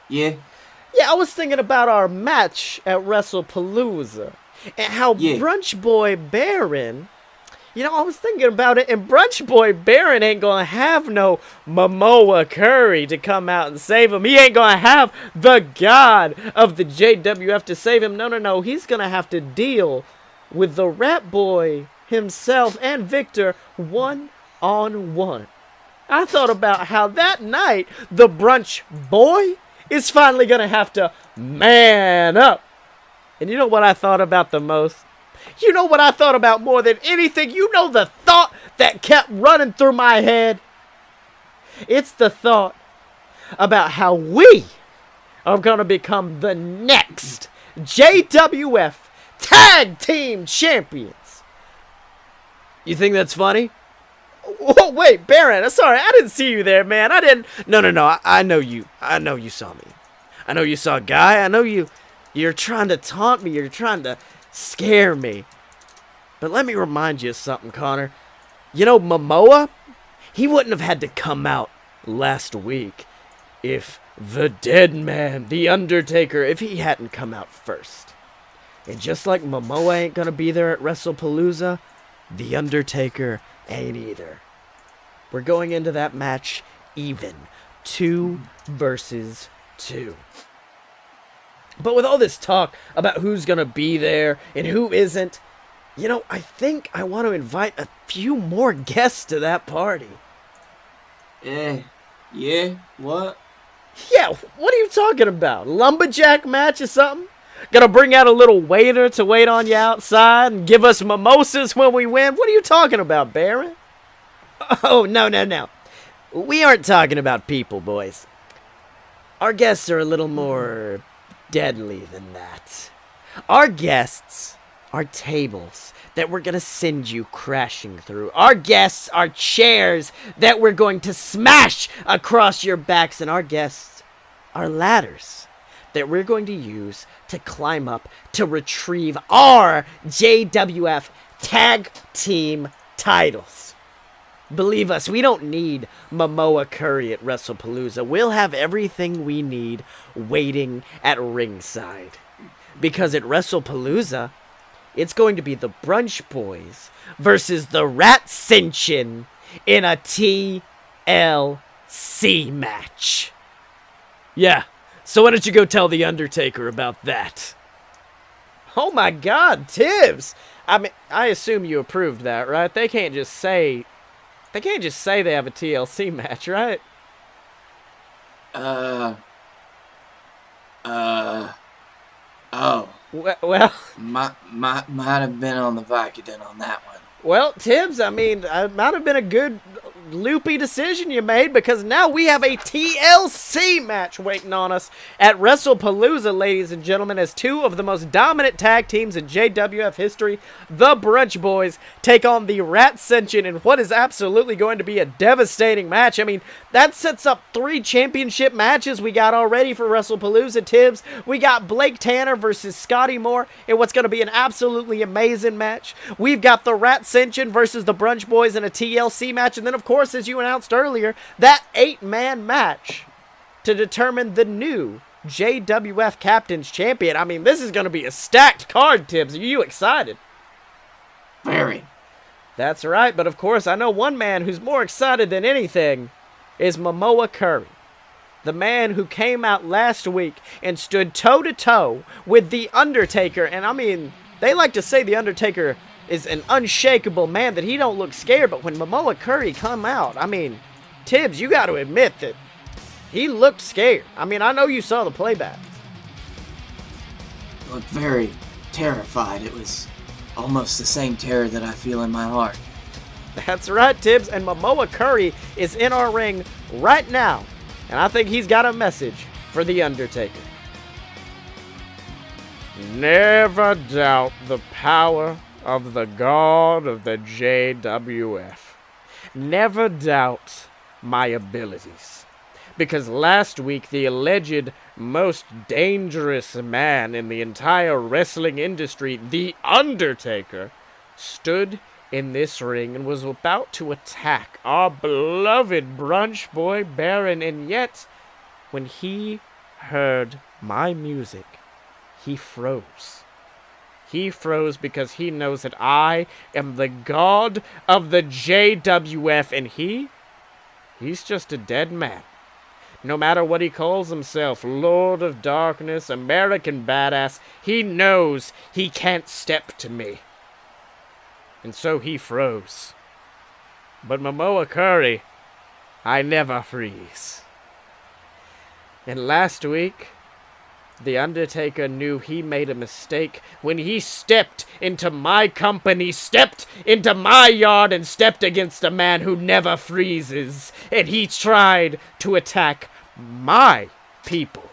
Yeah? Yeah, I was thinking about our match at Wrestlepalooza and how Brunch Boy Baron, I was thinking about it, and Brunch Boy Baron ain't gonna have no Momoa Curry to come out and save him. He ain't gonna have the god of the JWF to save him. No. He's gonna have to deal with the Rat Boy himself and Victor one-on-one. I thought about how that night the Brunch Boy is finally gonna have to man up. And you know what I thought about the most? You know what I thought about more than anything? You know the thought that kept running through my head? It's the thought about how we are going to become the next JWF Tag Team Champions. You think that's funny? Oh, wait, Baron, sorry, I didn't see you there, man. I didn't. No, I know you. I know you saw me. I know you saw Guy. I know you're trying to taunt me. You're trying to scare me. But let me remind you of something, Connor. You know, Momoa, he wouldn't have had to come out last week if the dead man, the Undertaker, if he hadn't come out first. And just like Momoa ain't gonna be there at Wrestlepalooza, the Undertaker ain't either. We're going into that match even. 2 versus 2. But with all this talk about who's going to be there and who isn't, I think I want to invite a few more guests to that party. Yeah, what? Yeah, what are you talking about? Lumberjack match or something? Gonna bring out a little waiter to wait on you outside and give us mimosas when we win? What are you talking about, Baron? Oh, no. We aren't talking about people, boys. Our guests are a little more deadly than that. Our guests are tables that we're gonna send you crashing through. Our guests are chairs that we're going to smash across your backs. And our guests are ladders that we're going to use to climb up to retrieve our JWF Tag Team titles. Believe us, we don't need Momoa Curry at Wrestlepalooza. We'll have everything we need waiting at ringside. Because at Wrestlepalooza, it's going to be the Brunch Boys versus the Rat Cinchin in a TLC match. Yeah, so why don't you go tell The Undertaker about that? Oh my god, Tibbs! I mean, I assume you approved that, right? They can't just say they have a TLC match, right? Oh. Well, might have been on the Vicodin on that one. Well, Tibbs, I mean, it might have been a good loopy decision you made, because now we have a TLC match waiting on us at Wrestlepalooza, ladies and gentlemen, as 2 of the most dominant tag teams in JWF history, the Brunch Boys, take on the Rat Cinchin in what is absolutely going to be a devastating match. I mean, that sets up 3 championship matches we got already for Wrestlepalooza, Tibbs. We got Blake Tanner versus Scottye Moore in what's going to be an absolutely amazing match. We've got the Rat Cinchin versus the Brunch Boys in a TLC match, and then, of course, as you announced earlier, that 8-man match to determine the new JWF Captain's Champion. I mean, this is going to be a stacked card, Tibbs. Are you excited? Very. That's right, but of course, I know one man who's more excited than anything is Momoa Curry. The man who came out last week and stood toe-to-toe with The Undertaker. And I mean, they like to say The Undertaker is an unshakable man, that he don't look scared, but when Momoa Curry come out, I mean, Tibbs, you got to admit that he looked scared. I mean, I know you saw the playback. I looked very terrified. It was almost the same terror that I feel in my heart. That's right, Tibbs, and Momoa Curry is in our ring right now, and I think he's got a message for The Undertaker. Never doubt the power of the God of the JWF. Never doubt my abilities. Because last week, the alleged most dangerous man in the entire wrestling industry, The Undertaker, stood in this ring and was about to attack our beloved brunch boy Baron, and yet, when he heard my music, he froze. He froze because he knows that I am the God of the JWF, and he's just a dead man. No matter what he calls himself, Lord of Darkness, American Badass, he knows he can't step to me. And so he froze. But Momoa Curry, I never freeze. And last week, The Undertaker knew he made a mistake when he stepped into my company, stepped into my yard, and stepped against a man who never freezes. And he tried to attack my people.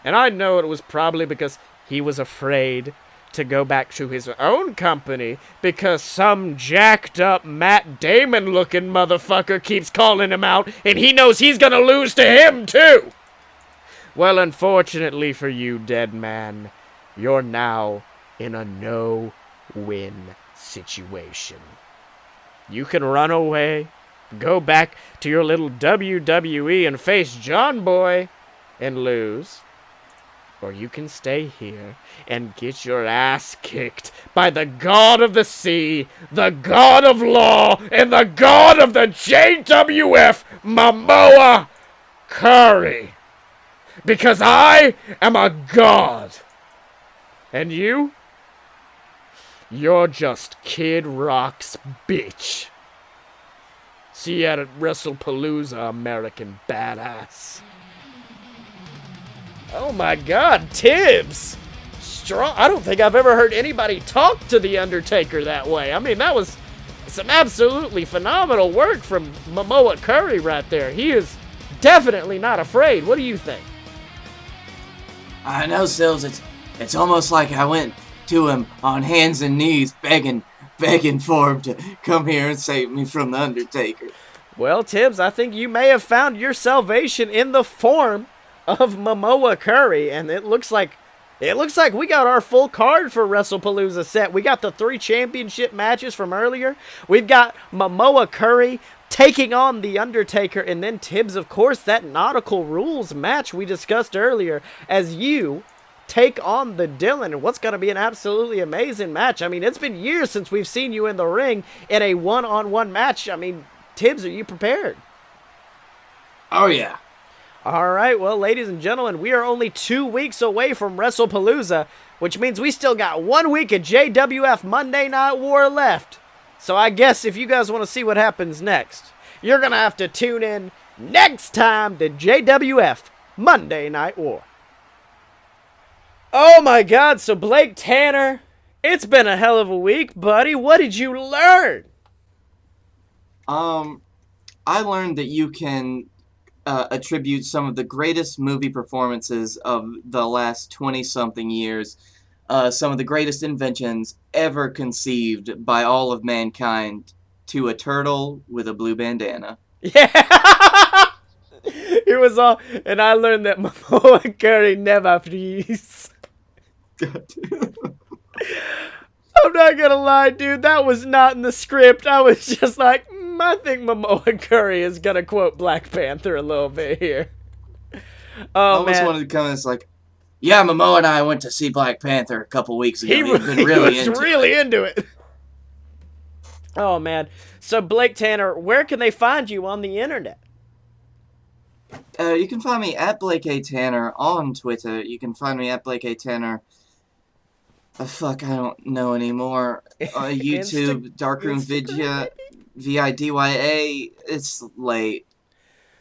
And I know it was probably because he was afraid to go back to his own company because some jacked up Matt Damon looking motherfucker keeps calling him out, and he knows he's gonna lose to him too. Well, unfortunately for you, dead man, you're now in a no-win situation. You can run away, go back to your little WWE and face John Boy and lose. Or you can stay here and get your ass kicked by the God of the Sea, the God of Law, and the God of the JWF, Momoa Curry. Because I am a god. And you're just Kid Rock's bitch. See you at Wrestlepalooza, American Badass. Oh my God, Tibbs! Strong. I don't think I've ever heard anybody talk to The Undertaker that way. I mean, that was some absolutely phenomenal work from Momoa Curry right there. He is definitely not afraid. What do you think? I know, Sills. It's almost like I went to him on hands and knees, begging for him to come here and save me from The Undertaker. Well, Tibbs, I think you may have found your salvation in the form of Momoa Curry, and it looks like we got our full card for Wrestlepalooza set. We got the 3 championship matches from earlier. We've got Momoa Curry taking on The Undertaker, and then Tibbs, of course, that Nautical Rules match we discussed earlier, as you take on the Dylan, and what's going to be an absolutely amazing match. I mean, it's been years since we've seen you in the ring in a one-on-one match. I mean, Tibbs, are you prepared? Oh, yeah. All right, well, ladies and gentlemen, we are only 2 weeks away from Wrestlepalooza, which means we still got 1 week of JWF Monday Night War left. So I guess if you guys want to see what happens next, you're going to have to tune in next time to JWF Monday Night War. Oh my God, so Blake Tanner, it's been a hell of a week, buddy. What did you learn? I learned that you can attribute some of the greatest movie performances of the last 20-something years, some of the greatest inventions ever conceived by all of mankind, to a turtle with a blue bandana. Yeah! It was all, and I learned that Momoa Curry never freeze. I'm not gonna lie, dude, that was not in the script. I was just like, I think Momoa Curry is gonna quote Black Panther a little bit here. Oh, I almost man. wanted to come and it's like, yeah, Momoa and I went to see Black Panther a couple weeks ago. He was really into it. Oh, man. So, Blake Tanner, where can they find you on the internet? You can find me at Blake A. Tanner on Twitter. You can find me at Blake A. Tanner. I don't know anymore. YouTube, Darkroom Vidya, it's late.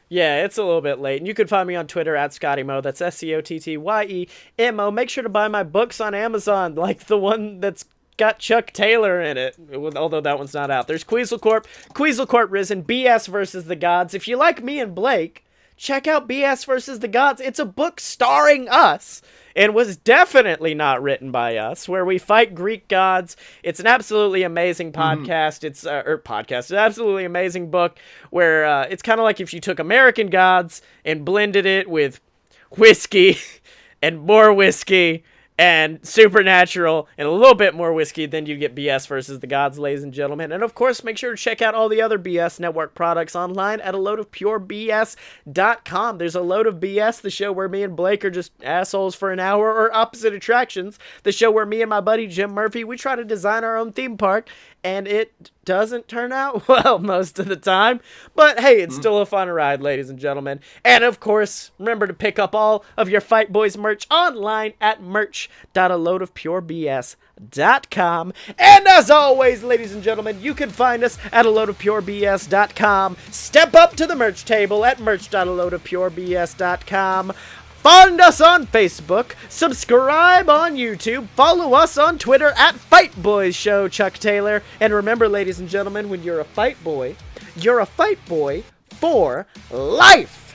Yeah, it's a little bit late. And you can find me on Twitter at ScottyMo. That's SCOTTYEMO. Make sure to buy my books on Amazon, like the one that's got Chuck Taylor in it, although that one's not out. There's Queasel Corp, Risen, BS versus the Gods. If you like me and Blake, check out BS versus the Gods. It's a book starring us and was definitely not written by us, where we fight Greek gods. It's an absolutely amazing podcast. It's an absolutely amazing book where it's kind of like if you took American Gods and blended it with whiskey and more whiskey and Supernatural and a little bit more whiskey, then you get BS versus the Gods, ladies and gentlemen. And of course, make sure to check out all the other BS Network products online at aloadofpurebs.com. There's A Load of BS, the show where me and Blake are just assholes for an hour, or Opposite Attractions, the show where me and my buddy Jim Murphy, we try to design our own theme park, and it doesn't turn out well most of the time. But hey, it's still a fun ride, ladies and gentlemen. And of course, remember to pick up all of your Fight Boys merch online at merch.aloadofpurebs.com. And as always, ladies and gentlemen, you can find us at aloadofpurebs.com. Step up to the merch table at merch.aloadofpurebs.com. Find us on Facebook, subscribe on YouTube, follow us on Twitter at Fight Boys Show, Chuck Taylor. And remember, ladies and gentlemen, when you're a fight boy, you're a fight boy for life.